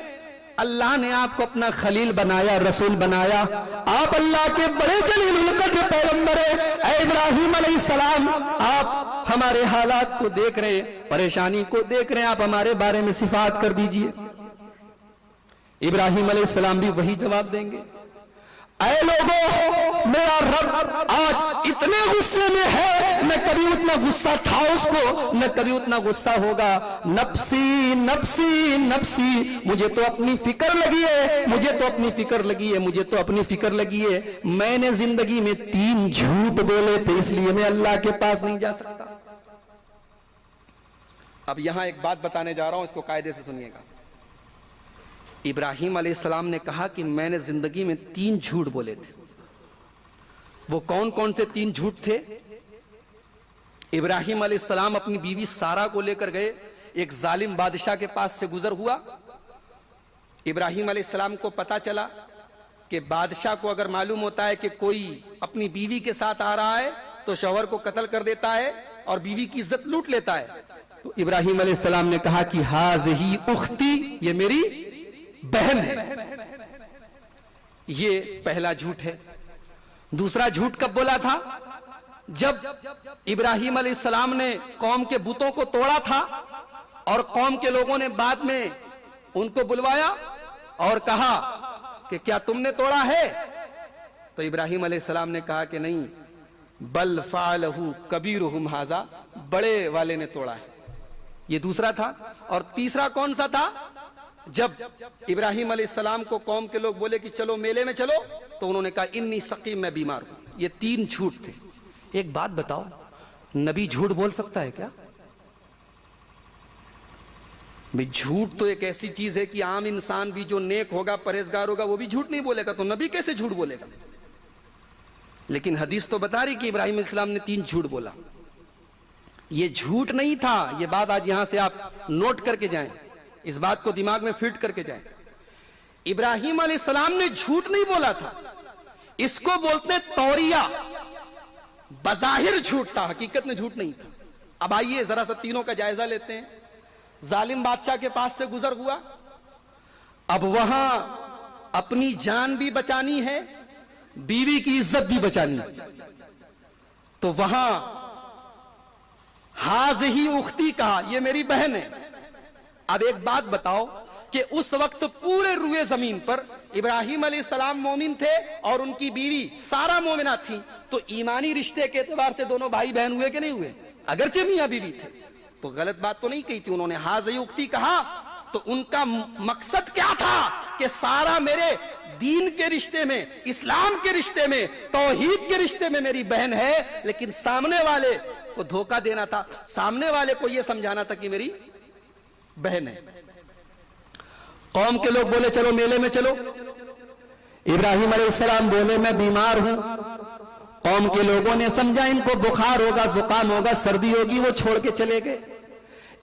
اللہ نے آپ کو اپنا خلیل بنایا، رسول بنایا، آپ اللہ کے بڑے جلیل القدر پیغمبر ہیں۔ اے ابراہیم علیہ السلام، آپ ہمارے حالات کو دیکھ رہے ہیں، پریشانی کو دیکھ رہے ہیں، آپ ہمارے بارے میں صفات کر دیجئے۔ ابراہیم علیہ السلام بھی وہی جواب دیں گے، اے لوگوں، میرا رب آج اتنے غصے میں ہے، نہ کبھی اتنا غصہ تھا اس کو، نہ کبھی اتنا غصہ ہوگا۔ نفسی نفسی نفسی، مجھے تو اپنی فکر لگی ہے، مجھے تو اپنی فکر لگی ہے، مجھے تو اپنی فکر لگی ہے، میں نے زندگی میں 3 جھوٹ بولے تھے، اس لیے میں اللہ کے پاس نہیں جا سکتا۔ اب یہاں ایک بات بتانے جا رہا ہوں، اس کو قاعدے سے سنیے گا۔ ابراہیم علیہ السلام نے کہا کہ میں نے زندگی میں 3 جھوٹ بولے تھے، وہ کون کون سے 3 جھوٹ تھے؟ ابراہیم علیہ السلام اپنی بیوی سارہ کو لے کر گئے، ایک ظالم بادشاہ کے پاس سے گزر ہوا، ابراہیم علیہ السلام کو پتا چلا کہ بادشاہ کو اگر معلوم ہوتا ہے کہ کوئی اپنی بیوی کے ساتھ آ رہا ہے تو شوہر کو قتل کر دیتا ہے اور بیوی کی عزت لوٹ لیتا ہے۔ تو ابراہیم علیہ السلام نے کہا کہ ہاذہی اختی، یہ میری بہن ہے۔ یہ پہلا جھوٹ ہے۔ دوسرا جھوٹ کب بولا تھا؟ جب ابراہیم علیہ السلام نے قوم کے بتوں کو توڑا تھا اور قوم کے لوگوں نے بعد میں ان کو بلوایا اور کہا کہ کیا تم نے توڑا ہے؟ تو ابراہیم علیہ السلام نے کہا کہ نہیں، بل فعلہ کبیرہم ھذا، بڑے والے نے توڑا ہے۔ یہ دوسرا تھا۔ اور تیسرا کون سا تھا؟ جب ابراہیم علیہ السلام کو قوم کے لوگ بولے کہ چلو میلے میں چلو، تو انہوں نے کہا انی سقیم، میں بیمار ہوں۔ یہ 3 جھوٹ تھے۔ ایک بات بتاؤ، نبی جھوٹ بول سکتا ہے کیا؟ بھئی جھوٹ تو ایک ایسی چیز ہے کہ عام انسان بھی جو نیک ہوگا، پرہیزگار ہوگا، وہ بھی جھوٹ نہیں بولے گا، تو نبی کیسے جھوٹ بولے گا؟ لیکن حدیث تو بتا رہی کہ ابراہیم علیہ السلام نے 3 جھوٹ بولا۔ یہ جھوٹ نہیں تھا، یہ بات آج یہاں سے آپ نوٹ کر کے جائیں، اس بات کو دماغ میں فٹ کر کے جائیں۔ ابراہیم علیہ السلام نے جھوٹ نہیں بولا تھا، اس کو بولتے توریہ، بظاہر جھوٹ تھا، حقیقت میں جھوٹ نہیں تھا۔ اب آئیے ذرا سا تینوں کا جائزہ لیتے ہیں۔ ظالم بادشاہ کے پاس سے گزر ہوا، اب وہاں اپنی جان بھی بچانی ہے، بیوی کی عزت بھی بچانی ہے، تو وہاں ہاذہی اختی کہا، یہ میری بہن ہے۔ اب ایک بات بتاؤ کہ اس وقت پورے روئے زمین پر ابراہیم علیہ السلام مومن تھے اور ان کی بیوی سارہ مومنہ تھی، تو ایمانی رشتے کے اعتبار سے دونوں بھائی بہن ہوئے کہ نہیں ہوئے؟ اگرچہ میاں بیوی تھے، تو غلط بات تو نہیں کہی تھی انہوں نے، ہاذہی اختی کہا، تو ان کا مقصد کیا تھا کہ سارہ میرے دین کے رشتے میں، اسلام کے رشتے میں، توحید کے رشتے میں میری بہن ہے، لیکن سامنے والے کو دھوکہ دینا تھا, سامنے والے کو یہ سمجھانا تھا کہ میری بہن ہے. قوم کے لوگ بولے چلو میلے میں چلو. ابراہیم علیہ السلام بولے میں بیمار ہوں. قوم کے لوگوں نے سمجھا ان کو بخار ہوگا, زکام ہوگا, سردی ہوگی, وہ چھوڑ کے چلے گئے.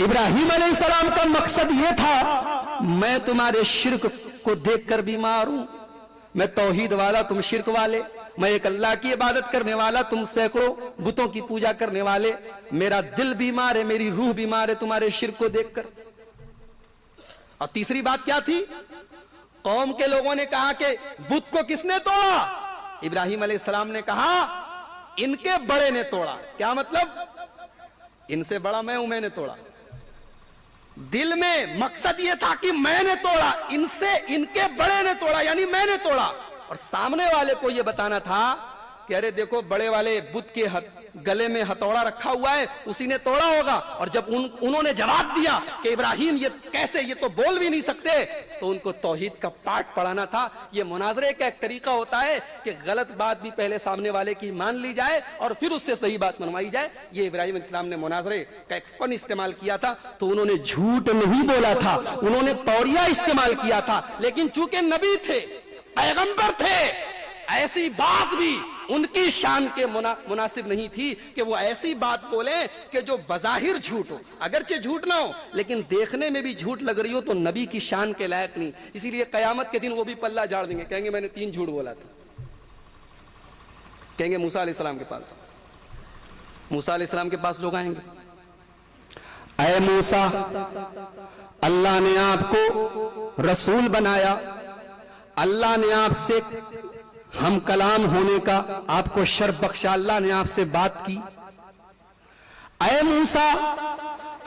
ابراہیم علیہ السلام کا مقصد یہ تھا میں تمہارے شرک کو دیکھ کر بیمار ہوں, میں توحید والا تم شرک والے, میں ایک اللہ کی عبادت کرنے والا تم سینکڑوں بتوں کی پوجا کرنے والے, میرا دل بیمار ہے, میری روح بیمار ہے تمہارے شرک کو دیکھ کر. اور تیسری بات کیا تھی؟ قوم کے لوگوں نے کہا کہ بت کو کس نے توڑا؟ ابراہیم علیہ السلام نے کہا ان کے بڑے نے توڑا. کیا مطلب؟ ان سے بڑا میں ہوں, میں نے توڑا. دل میں مقصد یہ تھا کہ میں نے توڑا, ان سے ان کے بڑے نے توڑا, یعنی میں نے توڑا. اور سامنے والے کو یہ بتانا تھا کہ ارے دیکھو بڑے والے بت کے گلے میں ہتھوڑا رکھا ہوا ہے, اسی نے توڑا ہوگا. اور جب انہوں نے جواب دیا کہ ابراہیم یہ کیسے, یہ تو بول بھی نہیں سکتے, تو ان کو توحید کا پاٹ پڑھانا تھا. یہ مناظرے کا ایک طریقہ ہوتا ہے کہ غلط بات بھی پہلے سامنے والے کی مان لی جائے اور پھر اس سے صحیح بات منوائی جائے. یہ ابراہیم علیہ السلام نے مناظرے کا ایک فن استعمال کیا تھا. تو انہوں نے جھوٹ نہیں بولا تھا, انہوں نے توڑیا استعمال کیا تھا. لیکن چونکہ نبی تھے, پیغمبر تھے, ایسی بات بھی ان کی شان کے مناسب نہیں تھی کہ وہ ایسی بات بولیں کہ جو بظاہر جھوٹ ہو, اگرچہ جھوٹ نہ ہو لیکن دیکھنے میں بھی جھوٹ لگ رہی ہو, تو نبی کی شان کے لائق نہیں. اسی لیے قیامت کے دن وہ بھی پلہ جاڑ دیں گے, کہیں گے میں نے 3 جھوٹ بولا تھا. کہیں گے موسیٰ علیہ السلام کے پاس, موسیٰ علیہ السلام کے پاس لوگ آئیں گے, اے موسیٰ اللہ نے آپ کو رسول بنایا, اللہ نے آپ سے ہم کلام ہونے کا آپ کو شرف بخشا, اللہ نے آپ سے بات کی. اے موسیٰ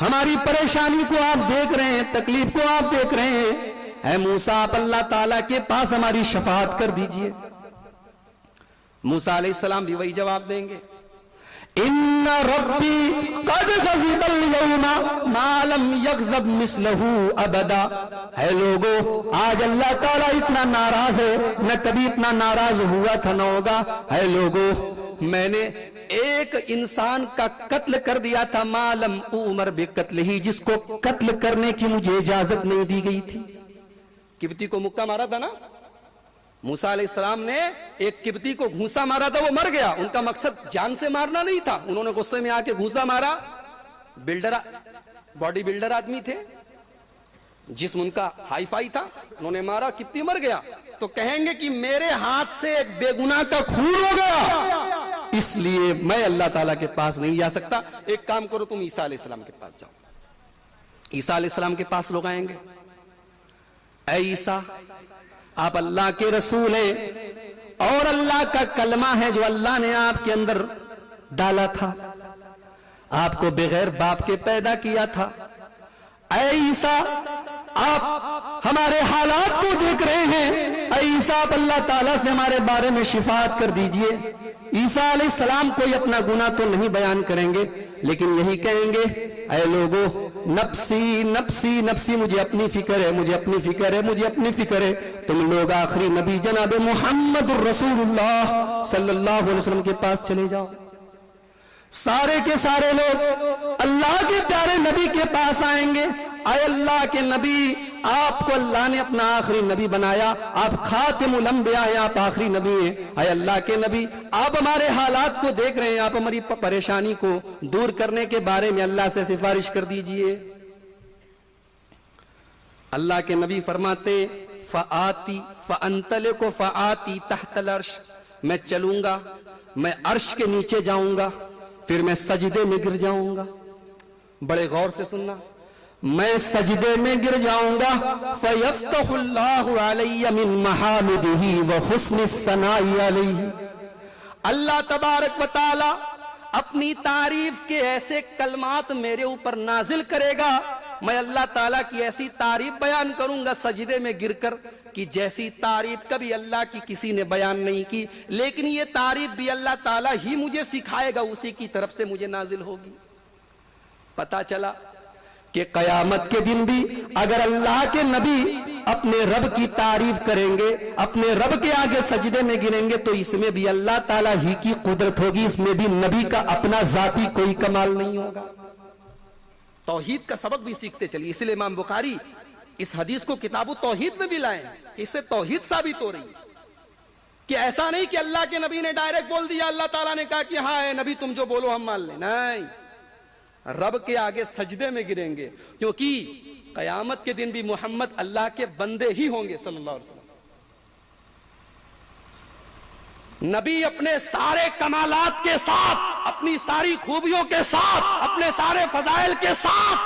ہماری پریشانی کو آپ دیکھ رہے ہیں, تکلیف کو آپ دیکھ رہے ہیں, اے موسیٰ آپ اللہ تعالیٰ کے پاس ہماری شفاعت کر دیجئے. موسیٰ علیہ السلام بھی وہی جواب دیں گے, ان ربی قد غضب اليوم ما لم یغضب مثلہ ابدا. ہے لوگو آج اللہ تعالیٰ اتنا ناراض ہے, نہ کبھی اتنا ناراض ہوا تھا نہ ہوگا. ہے لوگو میں نے ایک انسان کا قتل کر دیا تھا, ما لم امر بقتلہ, جس کو قتل کرنے کی مجھے اجازت نہیں دی گئی تھی. قبطی کو مکہ مارا تھا نا, موسیٰ علیہ السلام نے ایک قبطی کو گھونسا مارا تھا, وہ مر گیا. ان کا مقصد جان سے مارنا نہیں تھا, انہوں نے غصے میں آ کے گھونسا مارا. باڈی بلڈر آدمی تھے, جسم ان کا ہائی فائی تھا, انہوں نے مارا, قبطی مر گیا. تو کہیں گے کہ میرے ہاتھ سے ایک بے گناہ کا خون ہو گیا, اس لیے میں اللہ تعالیٰ کے پاس نہیں جا سکتا. ایک کام کرو, تم عیسیٰ علیہ السلام کے پاس جاؤ. عیسیٰ علیہ السلام کے پاس لوگ آئیں گے, اے عیسیٰ آپ اللہ کے رسول ہیں اور اللہ کا کلمہ ہے جو اللہ نے آپ کے اندر ڈالا تھا, آپ کو بغیر باپ کے پیدا کیا تھا. اے عیسیٰ آپ ہمارے حالات کو دیکھ رہے ہیں, اے عیسیٰ آپ اللہ تعالیٰ سے ہمارے بارے میں شفاعت کر دیجئے. عیسیٰ علیہ السلام کوئی اپنا گناہ تو نہیں بیان کریں گے, لیکن یہی کہیں گے, اے لوگو نفسی نفسی نفسی, مجھے اپنی فکر ہے, مجھے اپنی فکر ہے, مجھے اپنی فکر ہے. تم لوگ آخری نبی جناب محمد الرسول اللہ صلی اللہ علیہ وسلم کے پاس چلے جاؤ. سارے کے سارے لوگ اللہ کے پیارے نبی کے پاس آئیں گے. اے اللہ کے نبی, آپ کو اللہ نے اپنا آخری نبی بنایا, آپ خاتم الانبیاء ہیں, آپ آخری نبی ہیں. اے اللہ کے نبی آپ ہمارے حالات کو دیکھ رہے ہیں, آپ ہماری پریشانی کو دور کرنے کے بارے میں اللہ سے سفارش کر دیجئے. اللہ کے نبی فرماتے فآتی فانطلق فآتی تحت العرش, میں چلوں گا, میں عرش کے نیچے جاؤں گا, پھر میں سجدے میں گر جاؤں گا. بڑے غور سے سننا, میں سجدے میں گر جاؤں گا. فَيَفْتَحُ اللَّهُ عَلَيَّ مِن مَحَامِدِهِ وَحُسْنِ الثَّنَاءِ عَلَيْهِ. اللہ تبارک و تعالی اپنی تعریف کے ایسے کلمات میرے اوپر نازل کرے گا, میں اللہ تعالیٰ کی ایسی تعریف بیان کروں گا سجدے میں گر کر کہ جیسی تعریف کبھی اللہ کی کسی نے بیان نہیں کی. لیکن یہ تعریف بھی اللہ تعالیٰ ہی مجھے سکھائے گا, اسی کی طرف سے مجھے نازل ہوگی. پتا چلا کہ قیامت کے دن بھی اگر اللہ کے نبی اپنے رب کی تعریف کریں گے، اپنے رب کے آگے سجدے میں گریں گے، تو اس میں بھی اللہ تعالیٰ ہی کی قدرت ہوگی، اس میں بھی نبی کا اپنا ذاتی کوئی کمال نہیں ہوگا۔ توحید کا سبق بھی سیکھتے چلیے، اس لیے امام بخاری اس حدیث کو کتاب توحید میں بھی لائیں، اس سے توحید ثابت ہو رہی ہے کہ ایسا نہیں کہ اللہ کے نبی نے ڈائریکٹ بول دیا، اللہ تعالیٰ نے کہا کہ ہاں اے نبی تم جو بولو ہم مان لیں، نہیں، رب کے آگے سجدے میں گریں گے، کیونکہ قیامت کے دن بھی محمد اللہ کے بندے ہی ہوں گے صلی اللہ علیہ وسلم۔ نبی اپنے سارے کمالات کے ساتھ، اپنی ساری خوبیوں کے ساتھ، اپنے سارے فضائل کے ساتھ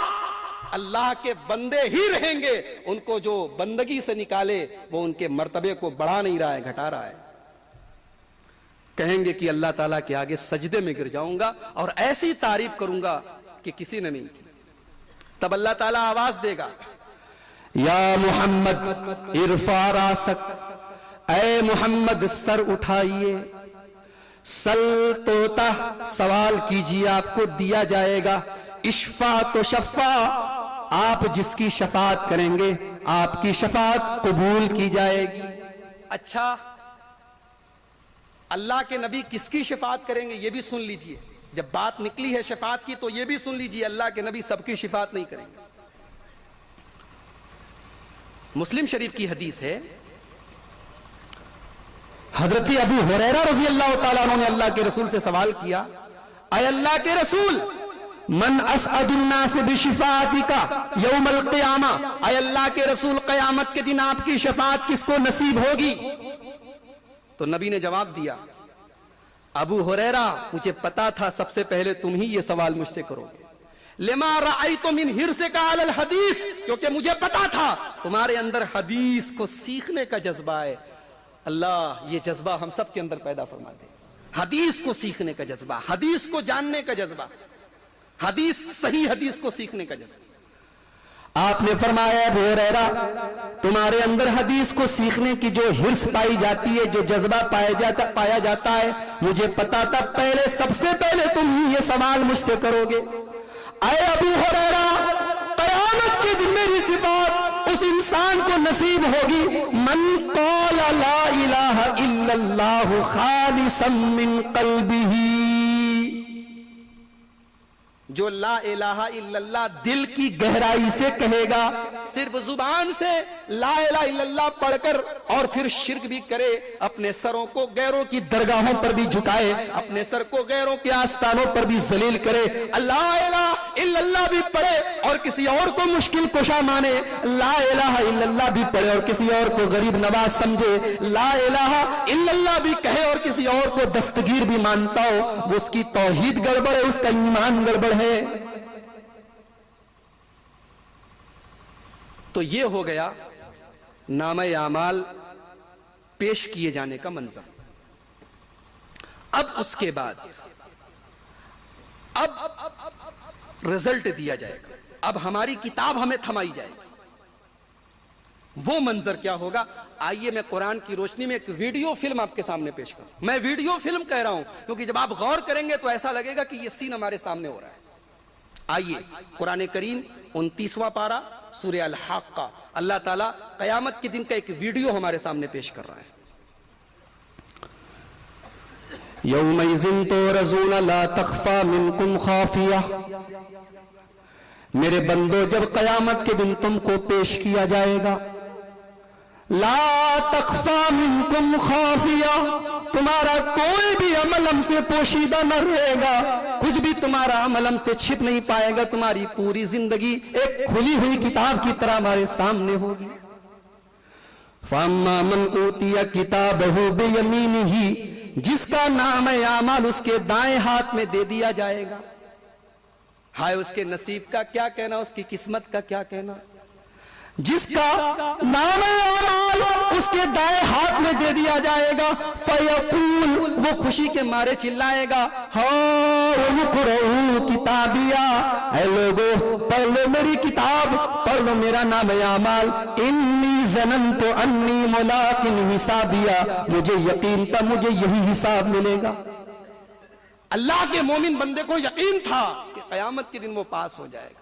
اللہ کے بندے ہی رہیں گے۔ ان کو جو بندگی سے نکالے وہ ان کے مرتبے کو بڑھا نہیں رہا ہے، گھٹا رہا ہے۔ کہیں گے کہ اللہ تعالیٰ کے آگے سجدے میں گر جاؤں گا اور ایسی تعریف کروں گا کہ کسی نے نہیں کی۔ تب اللہ تعالیٰ آواز دے گا، یا محمد ارفع راسک، اے محمد سر اٹھائیے، سل توتا، سوال کیجئے آپ کو دیا جائے گا، اشفا تو شفا، آپ جس کی شفاعت کریں گے آپ کی شفاعت قبول کی جائے گی۔ اچھا، اللہ کے نبی کس کی شفاعت کریں گے یہ بھی سن لیجئے، جب بات نکلی ہے شفاعت کی تو یہ بھی سن لیجئے، اللہ کے نبی سب کی شفاعت نہیں کریں گے۔ مسلم شریف کی حدیث ہے، حضرت ابو ہریرہ رضی اللہ تعالیٰ عنہ نے اللہ کے رسول سے سوال کیا، اے اللہ کے رسول، من اسعد الناس بشفاعتک یوم القیامہ، اے اللہ کے رسول قیامت کے دن آپ کی شفاعت کس کو نصیب ہوگی؟ تو نبی نے جواب دیا، ابو ہریرہ مجھے پتا تھا سب سے پہلے تم ہی یہ سوال مجھ سے کرو گے، لما رأیت من حرصک علی الحدیث، کیونکہ مجھے پتا تھا تمہارے اندر حدیث کو سیکھنے کا جذبہ ہے۔ اللہ یہ جذبہ ہم سب کے اندر پیدا فرما دے، حدیث کو سیکھنے کا جذبہ، حدیث کو جاننے کا جذبہ، حدیث، صحیح حدیث کو سیکھنے کا جذبہ۔ آپ نے فرمایا ابو ہریرہ تمہارے اندر حدیث کو سیکھنے کی جو حرص پائی جاتی ہے، جو جذبہ پایا جاتا ہے، مجھے پتا تھا پہلے سب سے پہلے تم ہی یہ سوال مجھ سے کرو گے۔ اے ابو ہریرہ قیامت کے دن میری صفات اس انسان کو نصیب ہوگی، من قال لا الہ الا اللہ خالصا من قلبہ، جو لا الہ الا اللہ دل کی گہرائی سے کہے گا، صرف زبان سے لا الہ الا اللہ پڑھ کر اور پھر شرک بھی کرے، اپنے سروں کو غیروں کی درگاہوں پر بھی جھکائے، اپنے سر کو غیروں کے آستانوں پر بھی ذلیل کرے، لا الہ الا اللہ بھی پڑھے اور کسی اور کو مشکل کشا مانے، لا الہ الا اللہ بھی پڑھے اور کسی اور کو غریب نواز سمجھے، لا الہ الا اللہ بھی کہے اور کسی اور کو دستگیر بھی مانتا ہو، وہ اس کی توحید گڑبڑ ہے، اس کا ایمان گڑبڑ ہے۔ تو یہ ہو گیا نامہ اعمال پیش کیے جانے کا منظر۔ اب اس کے بعد اب رزلٹ دیا جائے گا، اب ہماری کتاب ہمیں تھمائی جائے گی۔ وہ منظر کیا ہوگا؟ آئیے میں قرآن کی روشنی میں ایک ویڈیو فلم آپ کے سامنے پیش کروں۔ میں ویڈیو فلم کہہ رہا ہوں کیونکہ جب آپ غور کریں گے تو ایسا لگے گا کہ یہ سین ہمارے سامنے ہو رہا ہے۔ آئیے قرآن کریم 29واں پارہ سورہ الحاقہ، اللہ تعالیٰ قیامت کے دن کا ایک ویڈیو ہمارے سامنے پیش کر رہا ہے۔ یومئذ تعرضون لا تخفی منکم خافیہ، میرے بندو جب قیامت کے دن تم کو پیش کیا جائے گا، لا تخفی منکم خافیہ، تمہارا کوئی بھی عمل ہم سے پوشیدہ نہ رہے گا، کچھ بھی تمہارا عمل ہم سے چھپ نہیں پائے گا، تمہاری پوری زندگی ایک کھلی ہوئی کتاب کی طرح ہمارے سامنے ہوگی۔ فَأَمَّا مَنْ أُوتِيَ كِتَابَهُ بِيَمِينِهِ، جس کا نام اعمال اس کے دائیں ہاتھ میں دے دیا جائے گا، ہائے اس کے نصیب کا کیا کہنا، اس کی قسمت کا کیا کہنا۔ جس کا نام اعمال اس کے دائیں ہاتھ میں دے دیا جائے گا، فَيَقُولُ، وہ خوشی کے مارے چلائے گا، ہاؤ اقرؤوا کتابیہ، اے لوگو پڑھ لو میری کتاب، پڑھ لو میرا نام اعمال، انی ظننت انی ملاق حسابیہ، مجھے یقین تھا مجھے یہی حساب ملے گا۔ اللہ کے مومن بندے کو یقین تھا کہ قیامت کے دن وہ پاس ہو جائے گا۔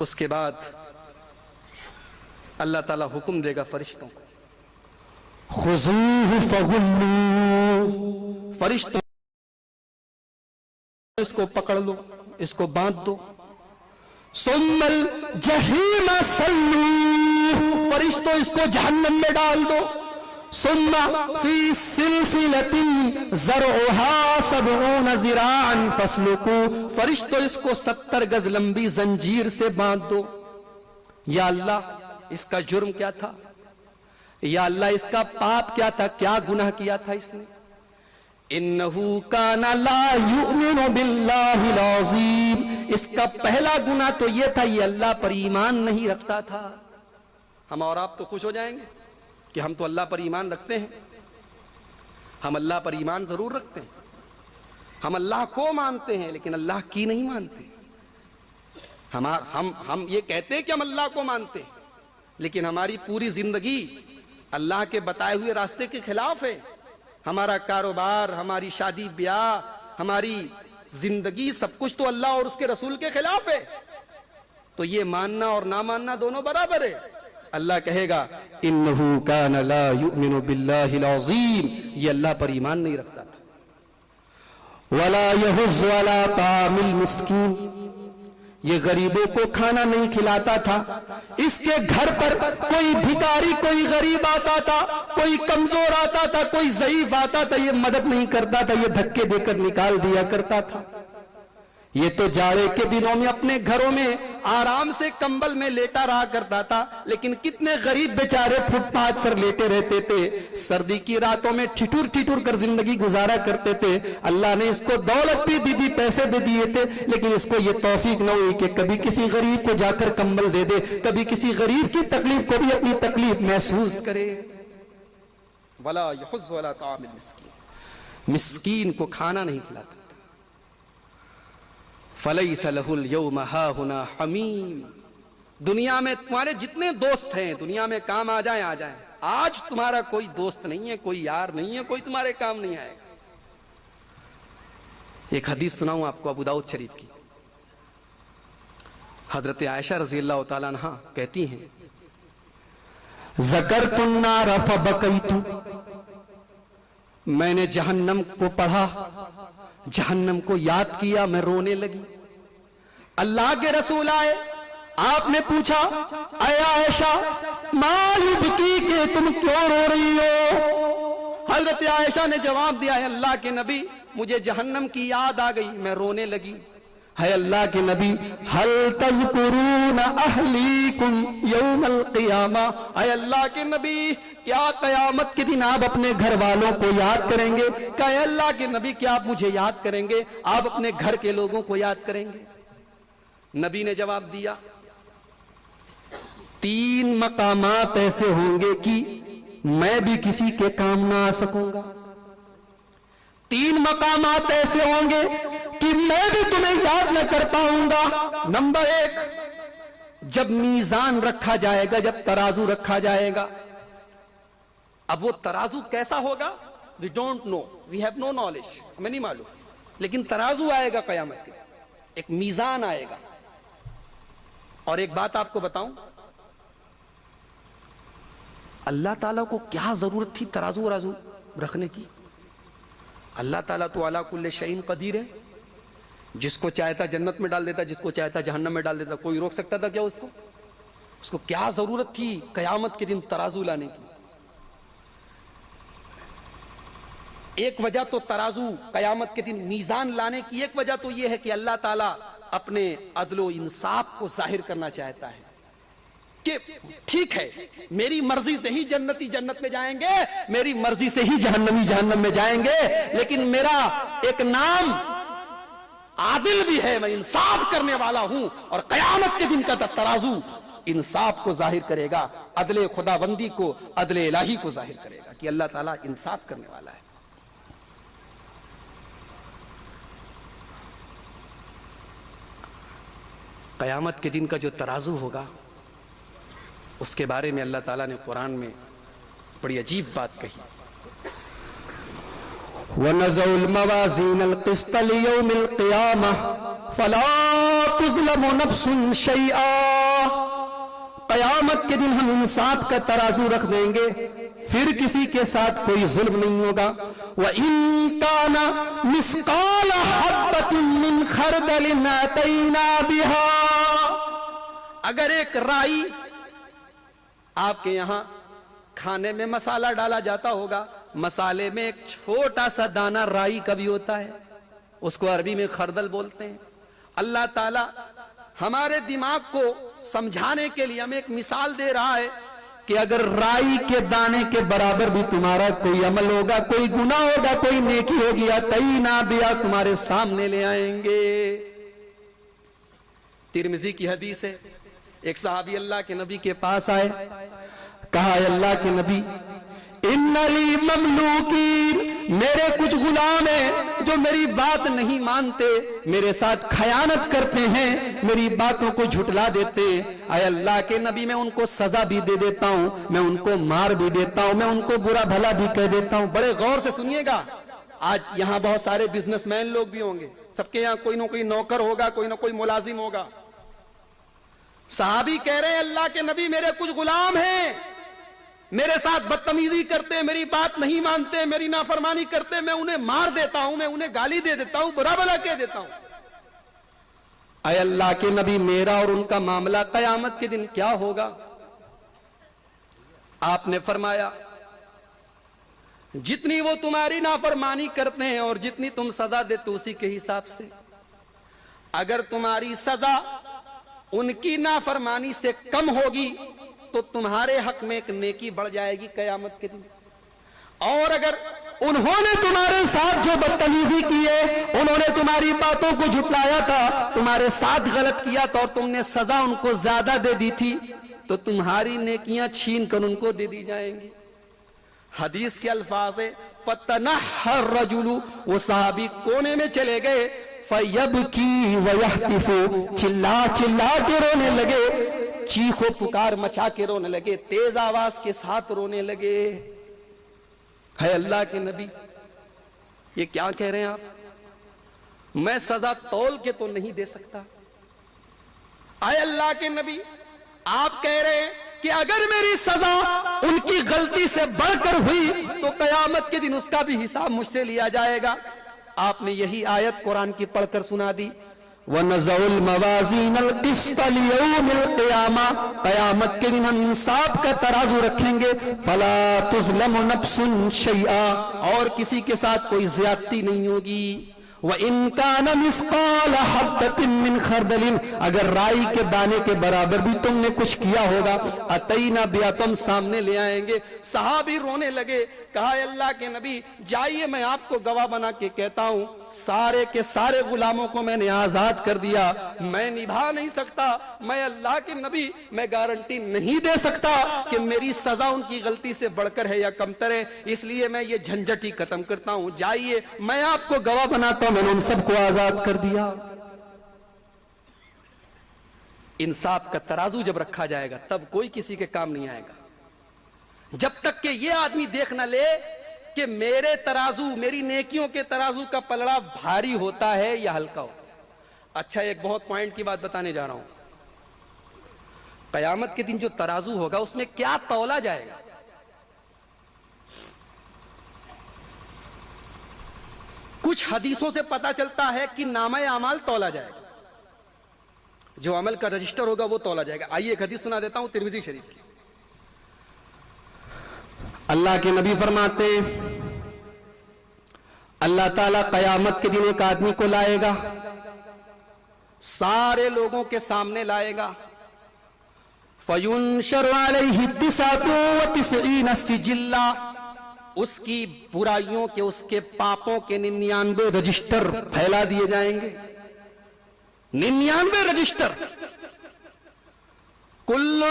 اس کے بعد اللہ تعالیٰ حکم دے گا فرشتوں کو، خذوہ فغلوہ، فرشتوں اس کو پکڑ لو، اس کو باندھ دو، ثم الجحیم صلوہ، فرشتوں اس کو جہنم میں ڈال دو، ثم فی سلسلۃ ذرعھا 70 ذراعا فاسلکوہ، فرشتوں اس کو 70 گز لمبی زنجیر سے باندھ دو۔ یا اللہ اس کا جرم کیا تھا؟ یا اللہ اس کا پاپ کیا تھا؟ کیا گناہ کیا تھا اس نے؟ انہو کان لا یؤمن باللہ العظیم، اس کا پہلا گناہ تو یہ تھا یہ اللہ پر ایمان نہیں رکھتا تھا۔ ہم اور آپ تو خوش ہو جائیں گے کہ ہم تو اللہ پر ایمان رکھتے ہیں، ہم اللہ پر ایمان ضرور رکھتے ہیں، ہم اللہ کو مانتے ہیں لیکن اللہ کی نہیں مانتے۔ ہم یہ کہتے ہیں کہ ہم اللہ کو مانتے ہیں لیکن ہماری پوری زندگی اللہ کے بتائے ہوئے راستے کے خلاف ہے۔ ہمارا کاروبار، ہماری شادی بیاہ، ہماری زندگی، سب کچھ تو اللہ اور اس کے رسول کے خلاف ہے۔ تو یہ ماننا اور نہ ماننا دونوں برابر ہے۔ اللہ کہے گا انہو کان لا یؤمن باللہ العظیم، یہ اللہ پر ایمان نہیں رکھتا تھا۔ ولا یحض علی طعام المسکین، یہ غریبوں کو کھانا نہیں کھلاتا تھا۔ اس کے گھر پر کوئی بھکاری، کوئی غریب آتا تھا، کوئی کمزور آتا تھا، کوئی ضعیف آتا تھا، یہ مدد نہیں کرتا تھا، یہ دھکے دے کر نکال دیا کرتا تھا۔ یہ تو جاڑے کے دنوں میں اپنے گھروں میں آرام سے کمبل میں لیٹا رہا کرتا تھا، لیکن کتنے غریب بیچارے فٹ پاتھ پر لیٹے رہتے تھے، سردی کی راتوں میں ٹھٹور ٹھٹور کر زندگی گزارا کرتے تھے۔ اللہ نے اس کو دولت بھی دی، پیسے بھی دیے تھے، لیکن اس کو یہ توفیق نہ ہوئی کہ کبھی کسی غریب کو جا کر کمبل دے دے، کبھی کسی غریب کی تکلیف کو بھی اپنی تکلیف محسوس کرے۔ ولا یحض علی طعام المسکین، مسکین کو کھانا نہیں کھلاتا۔ فَلَيْسَ لَهُ الْيَوْمَ هَاهُنَا حَمِيمٌ، دنیا میں تمہارے جتنے دوست ہیں، دنیا میں کام آ جائیں، آج تمہارا کوئی دوست نہیں ہے، کوئی یار نہیں ہے، کوئی تمہارے کام نہیں آئے گا۔ ایک حدیث سناؤں آپ کو ابو داؤد شریف کی۔ حضرت عائشہ رضی اللہ تعالیٰ عنہ کہتی ہیں ذکرت النار فبکیت، میں نے جہنم کو پڑھا، جہنم کو یاد کیا، میں رونے لگی۔ اللہ کے رسول آئے، آپ نے پوچھا اے عائشہ ما یبکی، کہ تم کیوں رو رہی ہو؟ حضرت عائشہ نے جواب دیا ہے اللہ کے نبی مجھے جہنم کی یاد آ گئی، میں رونے لگی۔ ہے اللہ کے نبی حل تذکرون اہلیکم یوم القیامہ، اے اللہ کے نبی کیا قیامت کے دن آپ اپنے گھر والوں کو یاد کریں گے؟ کہ اے اللہ کے نبی کیا آپ مجھے یاد کریں گے؟ آپ اپنے گھر کے لوگوں کو یاد کریں گے؟ نبی نے جواب دیا 3 مقامات ایسے ہوں گے کہ میں بھی کسی کے کام نہ آ سکوں گا، 3 مقامات ایسے ہوں گے کہ میں بھی تمہیں یاد نہ کر پاؤں گا۔ نمبر 1، جب میزان رکھا جائے گا، جب ترازو رکھا جائے گا۔ اب وہ ترازو کیسا ہوگا؟ we don't know, we have no knowledge، ہمیں نہیں معلوم، لیکن ترازو آئے گا قیامت کے، ایک میزان آئے گا۔ اور ایک بات آپ کو بتاؤں، اللہ تعالیٰ کو کیا ضرورت تھی ترازو رازو رکھنے کی؟ اللہ تعالیٰ تو علی کل شیء قدیر ہے، جس کو چاہتا جنت میں ڈال دیتا، جس کو چاہتا جہنم میں ڈال دیتا، کوئی روک سکتا تھا کیا اس کو کیا ضرورت تھی قیامت کے دن ترازو لانے کی؟ ایک وجہ تو ترازو قیامت کے دن میزان لانے کی ایک وجہ تو یہ ہے کہ اللہ تعالیٰ اپنے عدل و انصاف کو ظاہر کرنا چاہتا ہے کہ ٹھیک ہے میری مرضی سے ہی جنتی جنت میں جائیں گے، میری مرضی سے ہی جہنمی جہنم میں جائیں گے، لیکن میرا ایک نام عادل بھی ہے، میں انصاف کرنے والا ہوں، اور قیامت کے دن کا ترازو انصاف کو ظاہر کرے گا، عدل خداوندی کو، عدل الہی کو ظاہر کرے گا کہ اللہ تعالیٰ انصاف کرنے والا ہے۔ قیامت کے دن کا جو ترازو ہوگا اس کے بارے میں اللہ تعالیٰ نے قرآن میں بڑی عجیب بات کہی وَنَزَعُ الْمَوَازِينَ الْقِسْطَ لِيَوْمِ الْقِيَامَةِ فَلَا تُظْلَمُ نَفْسٌ شَيْئًا. قیامت کے دن ہم انصاف کا ترازو رکھ دیں گے، پھر کسی کے ساتھ کوئی ظلم نہیں ہوگا. وَإِن كَانَ مِثْقَالَ حَبَّةٍ مِّنْ خَرْدَلٍ أَتَيْنَا بِهَا. اگر ایک رائی، آپ کے یہاں کھانے میں مسالہ ڈالا جاتا ہوگا، مسالے میں ایک چھوٹا سا دانہ رائی کا بھی ہوتا ہے، اس کو عربی میں خردل بولتے ہیں. اللہ تعالی ہمارے دماغ کو سمجھانے کے لیے ہمیں ایک مثال دے رہا ہے کہ اگر رائی کے دانے کے برابر بھی تمہارا کوئی عمل ہوگا، کوئی گناہ ہوگا، کوئی نیکی ہوگی، اتینا بیا، تمہارے سامنے لے آئیں گے. ترمذی کی حدیث ہے، ایک صحابی اللہ کے نبی کے پاس آئے، کہا اے اللہ کے نبی، ان لی مملوکین، میرے کچھ غلام ہیں جو میری بات نہیں مانتے، میرے ساتھ خیانت کرتے ہیں، میری باتوں کو جھٹلا دیتے. اے اللہ کے نبی، میں ان کو سزا بھی دے دیتا ہوں، میں ان کو مار بھی دیتا ہوں، میں ان کو برا بھلا بھی کہہ دیتا ہوں. بڑے غور سے سنیے گا، آج یہاں بہت سارے بزنس مین لوگ بھی ہوں گے، سب کے یہاں کوئی نہ کوئی نوکر ہوگا، کوئی نہ کوئی ملازم ہوگا. صحابی کہہ رہے ہیں اللہ کے نبی، میرے کچھ غلام ہیں، میرے ساتھ بدتمیزی کرتے، میری بات نہیں مانتے، میری نافرمانی کرتے، میں انہیں مار دیتا ہوں، میں انہیں گالی دے دیتا ہوں، برا بھلا کہہ دیتا ہوں. اے اللہ کے نبی، میرا اور ان کا معاملہ قیامت کے دن کیا ہوگا؟ آپ نے فرمایا جتنی وہ تمہاری نافرمانی کرتے ہیں اور جتنی تم سزا دیتے اسی کے حساب سے. اگر تمہاری سزا ان کی نافرمانی سے کم ہوگی تو تمہارے حق میں ایک نیکی بڑھ جائے گی قیامت کے دن. اور اگر انہوں نے تمہارے ساتھ جو بدتمیزی کی ہے، انہوں نے تمہاری باتوں کو جھٹلایا تھا، تمہارے ساتھ غلط کیا تھا اور تم نے سزا ان کو زیادہ دے دی تھی، تو تمہاری نیکیاں چھین کر ان کو دے دی جائیں گی. حدیث کے الفاظ ہے فَتَنَحَّ الرَّجُلُ، وہ صحابی کونے میں چلے گئے، فَيَبْكِي وَيَحْتِفُ، چلا چلا کے رونے لگے، چیخ و پکار مچا کے رونے لگے، تیز آواز کے ساتھ رونے لگے. ہے اللہ کے نبی، یہ کیا کہہ رہے ہیں آپ؟ میں سزا تول کے تو نہیں دے سکتا. اے اللہ کے نبی، آپ کہہ رہے ہیں کہ اگر میری سزا ان کی غلطی سے بڑھ کر ہوئی تو قیامت کے دن اس کا بھی حساب مجھ سے لیا جائے گا. آپ نے یہی آیت قرآن کی پڑھ کر سنا دی، وَنَزَعُ الْمَوَازِينَ الْقِسْطَ لِيَوْمِ الْقِيَامَةِ، قیامت کے دن ہم انصاف کا ترازو رکھیں گے. فَلَا تُظْلَمُ نَفْسٌ شَيْئًا، اور کسی کے ساتھ کوئی زیادتی نہیں ہوگی. وَإِن كَانَ مِثْقَالَ حَبَّةٍ مِّنْ خَرْدَلٍ، اگر رائی کے دانے کے برابر بھی تم نے کچھ کیا ہوگا، أَتَيْنَا بِهَا، تم سامنے لے آئیں گے. صحابی رونے لگے، کہا اے اللہ کے نبی، جائیے میں آپ کو گواہ بنا کے کہتا ہوں، سارے کے سارے غلاموں کو میں نے آزاد کر دیا، میں نبھا نہیں سکتا، میں اللہ کے نبی میں گارنٹی نہیں دے سکتا کہ میری سزا ان کی غلطی سے بڑھ کر ہے یا کمتر ہے، اس لیے میں یہ جھنجٹ ہی ختم کرتا ہوں. جائیے میں آپ کو گواہ بناتا ہوں، میں نے ان سب کو آزاد کر دیا. انصاف کا ترازو جب رکھا جائے گا تب کوئی کسی کے کام نہیں آئے گا، جب تک کہ یہ آدمی دیکھ نہ لے کہ میرے ترازو، میری نیکیوں کے ترازو کا پلڑا بھاری ہوتا ہے یا ہلکا ہوتا ہے. اچھا، ایک بہت پوائنٹ کی بات بتانے جا رہا ہوں. قیامت کے دن جو ترازو ہوگا اس میں کیا تولا جائے گا؟ کچھ حدیثوں سے پتا چلتا ہے کہ نامہ اعمال تولا جائے گا، جو عمل کا رجسٹر ہوگا وہ تولا جائے گا. آئیے ایک حدیث سنا دیتا ہوں ترمذی شریف کی. اللہ کے نبی فرماتے ہیں اللہ تعالیٰ قیامت کے دن ایک آدمی کو لائے گا، سارے لوگوں کے سامنے لائے گا. فَيُنشَرُ عَلَيْهِ 99 سِجِلًّا، اس کی برائیوں کے، اس کے پاپوں کے 99 رجسٹر پھیلا دیے جائیں گے. 99 رجسٹر، کل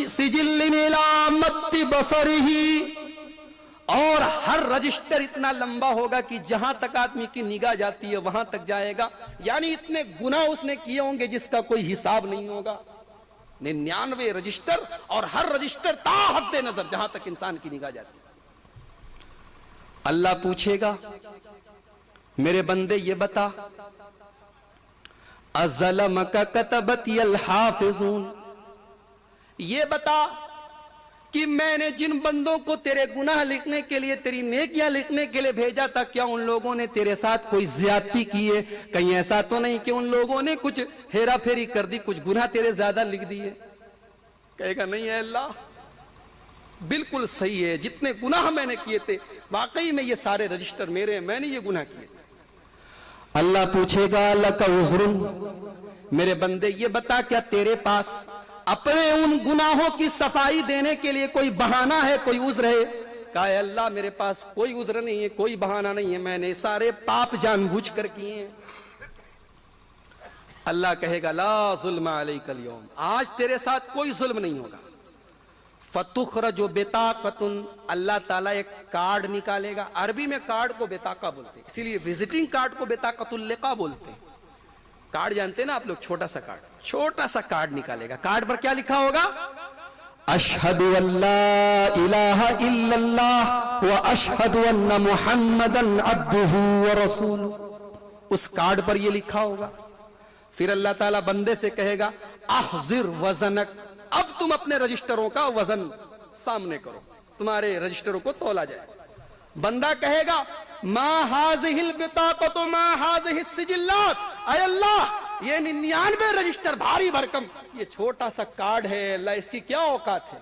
سجل الی مد بصرہ، اور ہر رجسٹر اتنا لمبا ہوگا کہ جہاں تک آدمی کی نگاہ جاتی ہے وہاں تک جائے گا. یعنی اتنے گناہ اس نے کیے ہوں گے جس کا کوئی حساب نہیں ہوگا. 99 رجسٹر، اور ہر رجسٹر تا حد نظر جہاں تک انسان کی نگاہ جاتی ہے. اللہ پوچھے گا میرے بندے یہ بتا اظلمک کتبتی الحافظون، یہ بتا کہ میں نے جن بندوں کو تیرے گناہ لکھنے کے لیے، تیری نیکیاں لکھنے کے لیے بھیجا تھا، کیا ان لوگوں نے تیرے ساتھ کوئی زیادتی کی ہے؟ کہیں ایسا تو نہیں کہ ان لوگوں نے کچھ ہیرا پھیری کر دی، کچھ گناہ تیرے زیادہ لکھ دیے؟ کہے گا نہیں ہے اللہ، بالکل صحیح ہے، جتنے گناہ میں نے کیے تھے واقعی میں یہ سارے رجسٹر میرے ہیں، میں نے یہ گناہ کیے تھے۔ اللہ پوچھے گا لک عذر، میرے بندے یہ بتا کیا تیرے پاس اپنے ان گناہوں کی صفائی دینے کے لیے کوئی بہانہ ہے، کوئی عذر ہے؟ کہا ہے اللہ میرے پاس کوئی عذر نہیں ہے، کوئی بہانہ نہیں ہے، میں نے سارے پاپ جان بوجھ کر کیے ہیں۔ اللہ کہے گا لا ظلم علیک اليوم، آج تیرے ساتھ کوئی ظلم نہیں ہوگا۔ فتخرج بطاقۃ، اللہ تعالیٰ ایک کارڈ نکالے گا، عربی میں کارڈ کو بطاقہ بولتے ہیں، اسی لیے وزٹنگ کارڈ کو بطاقۃ اللقاء بولتے ہیں۔ کارڈ جانتے ہیں نا آپ لوگ، چھوٹا سا کارڈ نکالے گا، کارڈ پر کیا لکھا ہوگا؟ اشہد ان لا الہ الا اللہ واشہد ان محمدا عبدہ ورسولہ، اس کارڈ پر یہ لکھا ہوگا۔ پھر اللہ تعالیٰ بندے سے کہے گا احضر وزنک، اب تم اپنے رجسٹروں کا وزن سامنے کرو، تمہارے رجسٹروں کو تولا جائے۔ بندہ کہے گا ما هذه البطاقة ما هذه السجلات، اے اللہ یہ 99 رجسٹر بھاری بھرکم، یہ چھوٹا سا کارڈ ہے، اللہ اس کی کیا اوقات ہے؟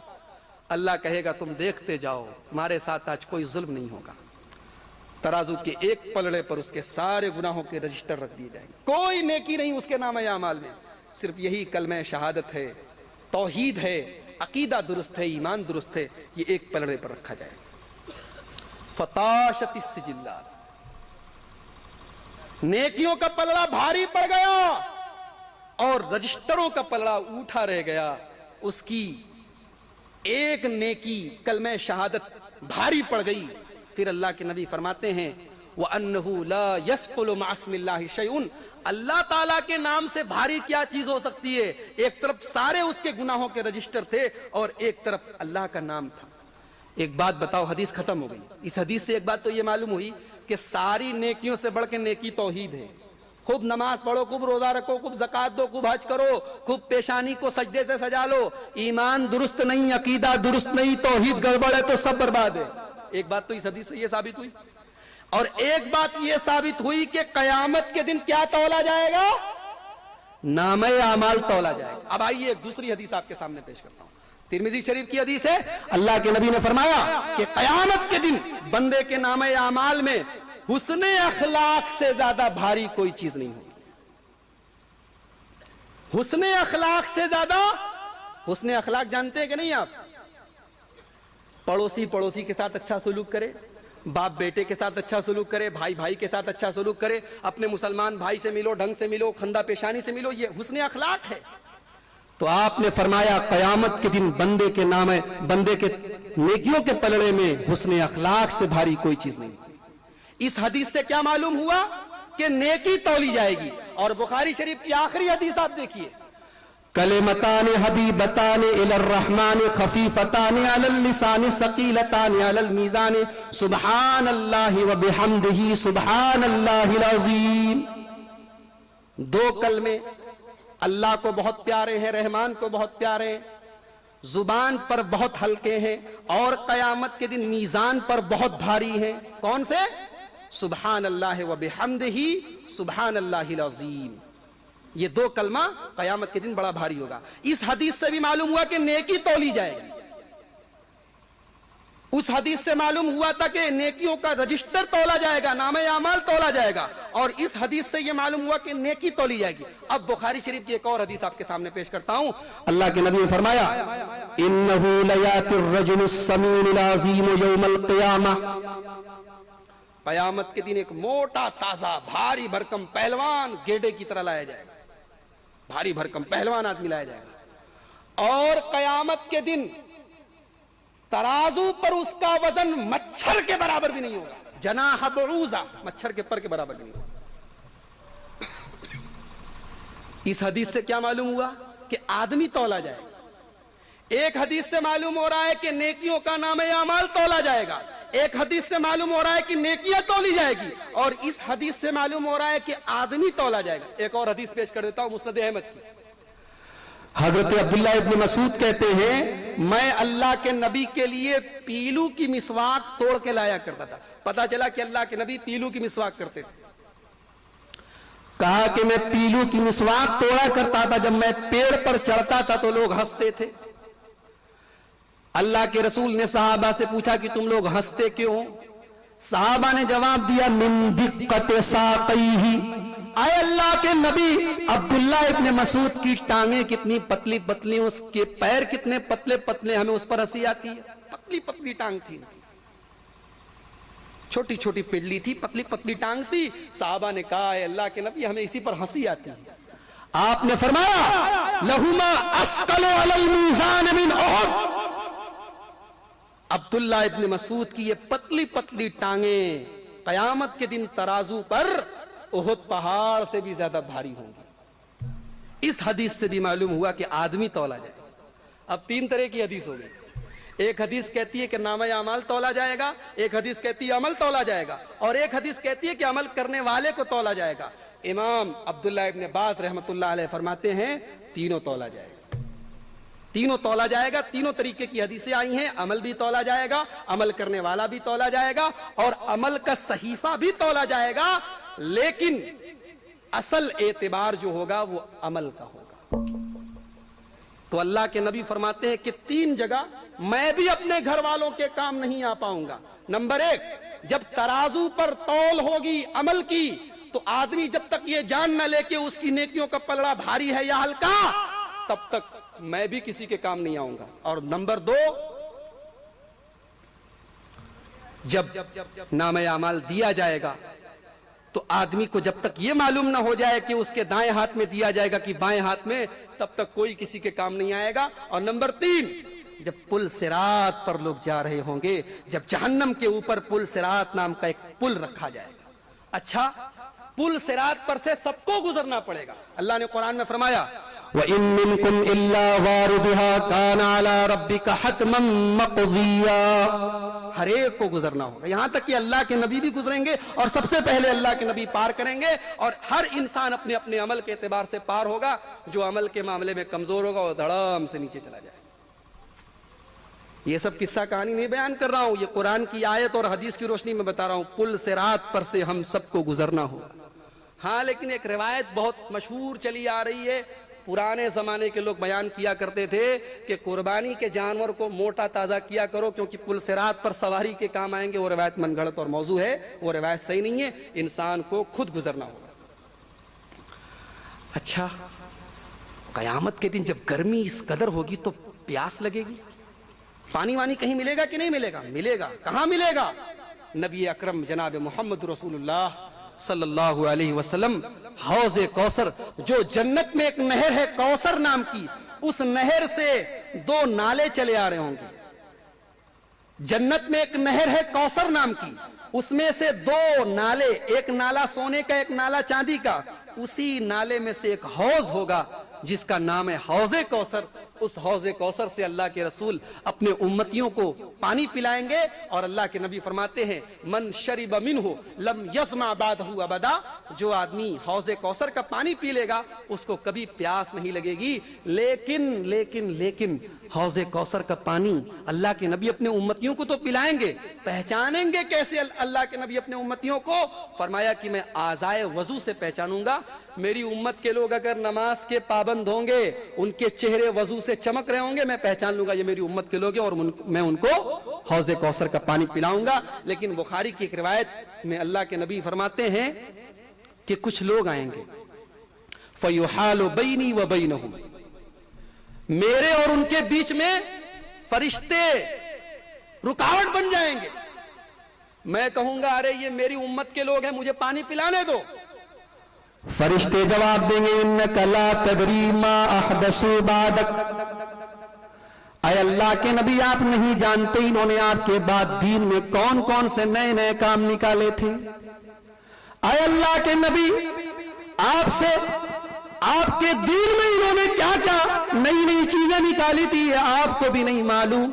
اللہ کہے گا تم دیکھتے جاؤ، تمہارے ساتھ آج کوئی ظلم نہیں ہوگا۔ ترازو کے ایک پلڑے پر اس کے سارے گناہوں کے رجسٹر رکھ دیے جائیں گے، کوئی نیکی نہیں اس کے نامہ اعمال میں، صرف یہی کلمہ شہادت ہے، توحید ہے، عقیدہ درست ہے، ایمان درست ہے، یہ ایک پلڑے پر رکھا جائے۔ فتاشت السجلات، نیکیوں کا پلڑا بھاری پڑ گیا اور رجسٹروں کا پلڑا اٹھا رہ گیا، اس کی ایک نیکی کلمہ شہادت بھاری پڑ گئی۔ پھر اللہ کے نبی فرماتے ہیں وَأَنَّهُ لَا يَسْقُلُ مَعَ اسْمِ اللَّهِ شَيْءٌ، اللہ تعالیٰ کے نام سے بھاری کیا چیز ہو سکتی ہے؟ ایک طرف سارے اس کے گناہوں کے رجسٹر تھے اور ایک طرف اللہ کا نام تھا۔ ایک بات بتاؤ، حدیث ختم ہو گئی، اس حدیث سے ایک بات تو یہ معلوم ہوئی کہ ساری نیکیوں سے بڑھ کے نیکی توحید ہے۔ خوب نماز پڑھو، خوب روزہ رکھو، خوب زکات دو، خوب حج کرو، خوب پیشانی کو سجدے سے سجا لو، ایمان درست نہیں، عقیدہ درست نہیں، توحید گڑبڑ ہے تو سب برباد ہے۔ ایک بات تو اس حدیث سے یہ ثابت ہوئی، اور ایک بات یہ ثابت ہوئی کہ قیامت کے دن کیا تولا جائے گا؟ نامہ اعمال تولا جائے گا۔ اب آئیے ایک دوسری حدیث آپ کے سامنے پیش کرتا ہوں، ترمذی شریف کی حدیث ہے، اللہ کے نبی نے فرمایا کہ قیامت کے دن بندے کے نامہ اعمال میں حسن اخلاق سے زیادہ بھاری کوئی چیز نہیں ہوگی۔ حسن اخلاق سے زیادہ، حسن اخلاق جانتے ہیں کہ نہیں آپ؟ پڑوسی کے ساتھ اچھا سلوک کرے، باپ بیٹے کے ساتھ اچھا سلوک کرے، بھائی بھائی کے ساتھ اچھا سلوک کرے، اپنے مسلمان بھائی سے ملو، ڈھنگ سے ملو، خندہ پیشانی سے ملو، یہ حسن اخلاق ہے۔ تو آپ نے فرمایا قیامت کے دن بندے کے نام ہے، بندے کے نیکیوں کے پلڑے میں حسن اخلاق سے بھاری کوئی چیز نہیں۔ اس حدیث سے کیا معلوم ہوا کہ نیکی تولی جائے گی۔ اور بخاری شریف کی آخری حدیث آپ دیکھیے، کلمتان حبیبتان الی الرحمن خفیفتان علی اللسان ثقیلتان علی المیزان سبحان اللہ وبحمدہ سبحان اللہ العظیم۔ دو کلمے اللہ کو بہت پیارے ہیں، رحمان کو بہت پیارے ہیں، زبان پر بہت ہلکے ہیں اور قیامت کے دن میزان پر بہت بھاری ہیں۔ کون سے؟ سبحان اللہ وبحمدہ سبحان اللہ العظیم۔ یہ دو کلمہ قیامت کے دن بڑا بھاری ہوگا۔ اس حدیث سے بھی معلوم ہوا کہ نیکی تولی جائے گی۔ اس حدیث سے معلوم ہوا تھا کہ نیکیوں کا رجسٹر تولا جائے گا، نامہ اعمال تولا جائے گا، اور اس حدیث سے یہ معلوم ہوا کہ نیکی تولی جائے گی۔ اب بخاری شریف کی ایک اور حدیث آپ کے سامنے پیش کرتا ہوں۔ اللہ کے نبی نے فرمایا انہ لیات الرجل السمین العظیم یوم القیامہ، قیامت کے دن ایک موٹا تازہ بھاری بھرکم پہلوان گیڈے کی طرح لایا جائے گا، بھاری بھرکم پہلوان آدمی لایا جائے گا، اور قیامت کے دن ترازو پر اس کا وزن مچھر کے برابر بھی نہیں ہوگا، جناح بعوضہ، مچھر کے پر کے برابر بھی نہیں ہوگا۔ اس حدیث سے کیا معلوم ہوا کہ آدمی تولا جائے گا۔ ایک حدیث سے معلوم ہو رہا ہے کہ نیکیوں کا نامہ اعمال تولا جائے گا، ایک حدیث سے معلوم ہو رہا ہے کہ نیکیاں تولی جائے گی، اور اس حدیث سے معلوم ہو رہا ہے کہ آدمی تولا جائے گا۔ ایک اور حدیث پیش کر دیتا ہوں مسند احمد کی۔ حضرت عبداللہ ابن مسعود کہتے ہیں میں اللہ کے نبی کے لیے پیلو کی مسواک توڑ کے لایا کرتا تھا۔ پتا چلا کہ اللہ کے نبی پیلو کی مسواک کرتے تھے۔ کہا کہ میں پیلو کی مسواک توڑا کرتا تھا، جب میں پیڑ پر چڑھتا تھا تو لوگ ہنستے تھے۔ اللہ کے رسول نے صحابہ سے پوچھا کہ تم لوگ ہنستے کیوں؟ صحابہ نے جواب دیا من دقت ساقیہ، اے اللہ کے نبی عبداللہ ابن مسعود کی ٹانگیں کتنی پتلی پتلی، اس کے پیر کتنے پتلے پتلے، ہمیں اس پر ہنسی آتی ہے۔ پتلی پتلی ٹانگ تھی، چھوٹی چھوٹی پڈلی تھی، پتلی پتلی ٹانگ تھی۔ صحابہ نے کہا اے اللہ کے نبی ہمیں اسی پر ہنسی آتی ہے۔ آپ نے فرمایا لہما اسقل علی المیزان من احد، عبداللہ ابن مسعود کی یہ پتلی پتلی ٹانگیں قیامت کے دن ترازو پر احد پہاڑ سے بھی زیادہ بھاری ہوں گی۔ اس حدیث سے بھی معلوم ہوا کہ آدمی تولا جائے۔ اب تین طرح کی حدیث ہو گئی۔ ایک حدیث کہتی ہے کہ نامہ اعمال تولا جائے گا، ایک حدیث کہتی ہے عمل تولا جائے گا، اور ایک حدیث کہتی ہے کہ عمل کرنے والے کو تولا جائے گا۔ امام عبداللہ ابن باز رحمۃ اللہ علیہ فرماتے ہیں تینوں تولا جائے گا، تینوں تولا جائے گا۔ تینوں طریقے کی حدیثیں آئی ہیں، عمل بھی تولا جائے گا، عمل کرنے والا بھی تولا جائے گا، اور عمل کا صحیفہ بھی تولا جائے گا، لیکن اصل اعتبار جو ہوگا وہ عمل کا ہوگا۔ تو اللہ کے نبی فرماتے ہیں کہ تین جگہ میں بھی اپنے گھر والوں کے کام نہیں آ پاؤں گا۔ نمبر ایک، جب ترازو پر تول ہوگی عمل کی تو آدمی جب تک یہ جان نہ لے کہ اس کی نیکیوں کا پلڑا بھاری ہے یا ہلکا، تب تک میں بھی کسی کے کام نہیں آؤں گا۔ اور نمبر دو، جب نامہ اعمال دیا جائے گا تو آدمی کو جب تک یہ معلوم نہ ہو جائے کہ اس کے دائیں ہاتھ میں دیا جائے گا کہ بائیں ہاتھ میں، تب تک کوئی کسی کے کام نہیں آئے گا۔ اور نمبر تین، جب پل صراط پر لوگ جا رہے ہوں گے، جب جہنم کے اوپر پل صراط نام کا ایک پل رکھا جائے گا۔ اچھا، پل صراط پر سے سب کو گزرنا پڑے گا۔ اللہ نے قرآن میں فرمایا وَإِن مِّنكُمْ إِلَّا وَارِدُهَا كَانَ عَلَى رَبِّكَ حَتْمًا مَّقْضِيًّا، ہر ایک کو گزرنا ہوگا، یہاں تک کہ اللہ کے نبی بھی گزریں گے، اور سب سے پہلے اللہ کے نبی پار کریں گے، اور ہر انسان اپنے اپنے عمل کے اعتبار سے پار ہوگا۔ جو عمل کے معاملے میں کمزور ہوگا وہ دھڑام سے نیچے چلا جائے گا۔ یہ سب قصہ کہانی نہیں بیان کر رہا ہوں، یہ قرآن کی آیت اور حدیث کی روشنی میں بتا رہا ہوں۔ پل صراط پر سے ہم سب کو گزرنا ہوگا۔ ہاں، لیکن ایک روایت بہت مشہور چلی آ رہی ہے، پرانے زمانے کے لوگ بیان کیا کرتے تھے کہ قربانی کے جانور کو موٹا تازہ کیا کرو کیونکہ پل صراط پر سواری کے کام آئیں گے۔ وہ روایت من گھڑت اور موضوع ہے، وہ روایت صحیح نہیں ہے، انسان کو خود گزرنا ہوگا۔ اچھا، قیامت کے دن جب گرمی اس قدر ہوگی تو پیاس لگے گی، پانی وانی کہیں ملے گا کہ نہیں ملے گا؟ ملے گا۔ کہاں ملے گا؟ نبی اکرم جناب محمد رسول اللہ صلی اللہ علیہ وسلم حوض کوثر، جو جنت میں ایک نہر ہے کوثر نام کی، اس نہر سے دو نالے چلے آ رہے ہوں گے۔ جنت میں ایک نہر ہے کوثر نام کی، اس میں سے دو نالے، ایک نالا سونے کا ایک نالا چاندی کا، اسی نالے میں سے ایک حوض ہوگا جس کا نام ہے حوض کوثر۔ اس حوض کوثر سے اللہ کے رسول اپنے امتیوں کو پانی پلائیں گے، اور اللہ کے نبی فرماتے ہیں من شرب منہ لم یظمأ بعدہ ابدا، جو آدمی حوض کوثر کا پانی پی لے گا اس کو کبھی پیاس نہیں لگے گی۔ لیکن حوض کوثر کا پانی اللہ کے نبی اپنے امتیوں کو تو پلائیں گے، پہچانیں گے کیسے اللہ کے نبی اپنے امتیوں کو؟ فرمایا کہ میں اعضائے وضو سے پہچانوں گا۔ میری امت کے لوگ اگر نماز کے پابند ہوں گے، ان کے چہرے وضو سے چمک رہے ہوں گے، میں پہچان لوں گا یہ میری امت کے لوگ ہیں، اور میں ان کو حوض کوثر کا پانی پلاؤں گا۔ لیکن بخاری کی ایک روایت میں اللہ کے نبی فرماتے ہیں کہ کچھ لوگ آئیں گے فَيُحَالُ بَيْنِي وَبَيْنَهُمْ، میرے اور ان کے بیچ میں فرشتے رکاوٹ بن جائیں گے۔ میں کہوں گا ارے یہ میری امت کے لوگ ہیں، مجھے پانی پلانے دو۔ فرشتے جواب دیں گے اِنَّكَ لَا تَدْرِي مَا أَحْدَثُوا بَعْدَكَ، اے اللہ کے نبی آپ نہیں جانتے انہوں نے آپ کے بعد دین میں کون کون سے نئے نئے کام نکالے تھے۔ اے اللہ کے نبی آپ سے آپ کے دین میں انہوں نے کیا کیا نئی نئی چیزیں نکالی تھی، آپ کو بھی نہیں معلوم۔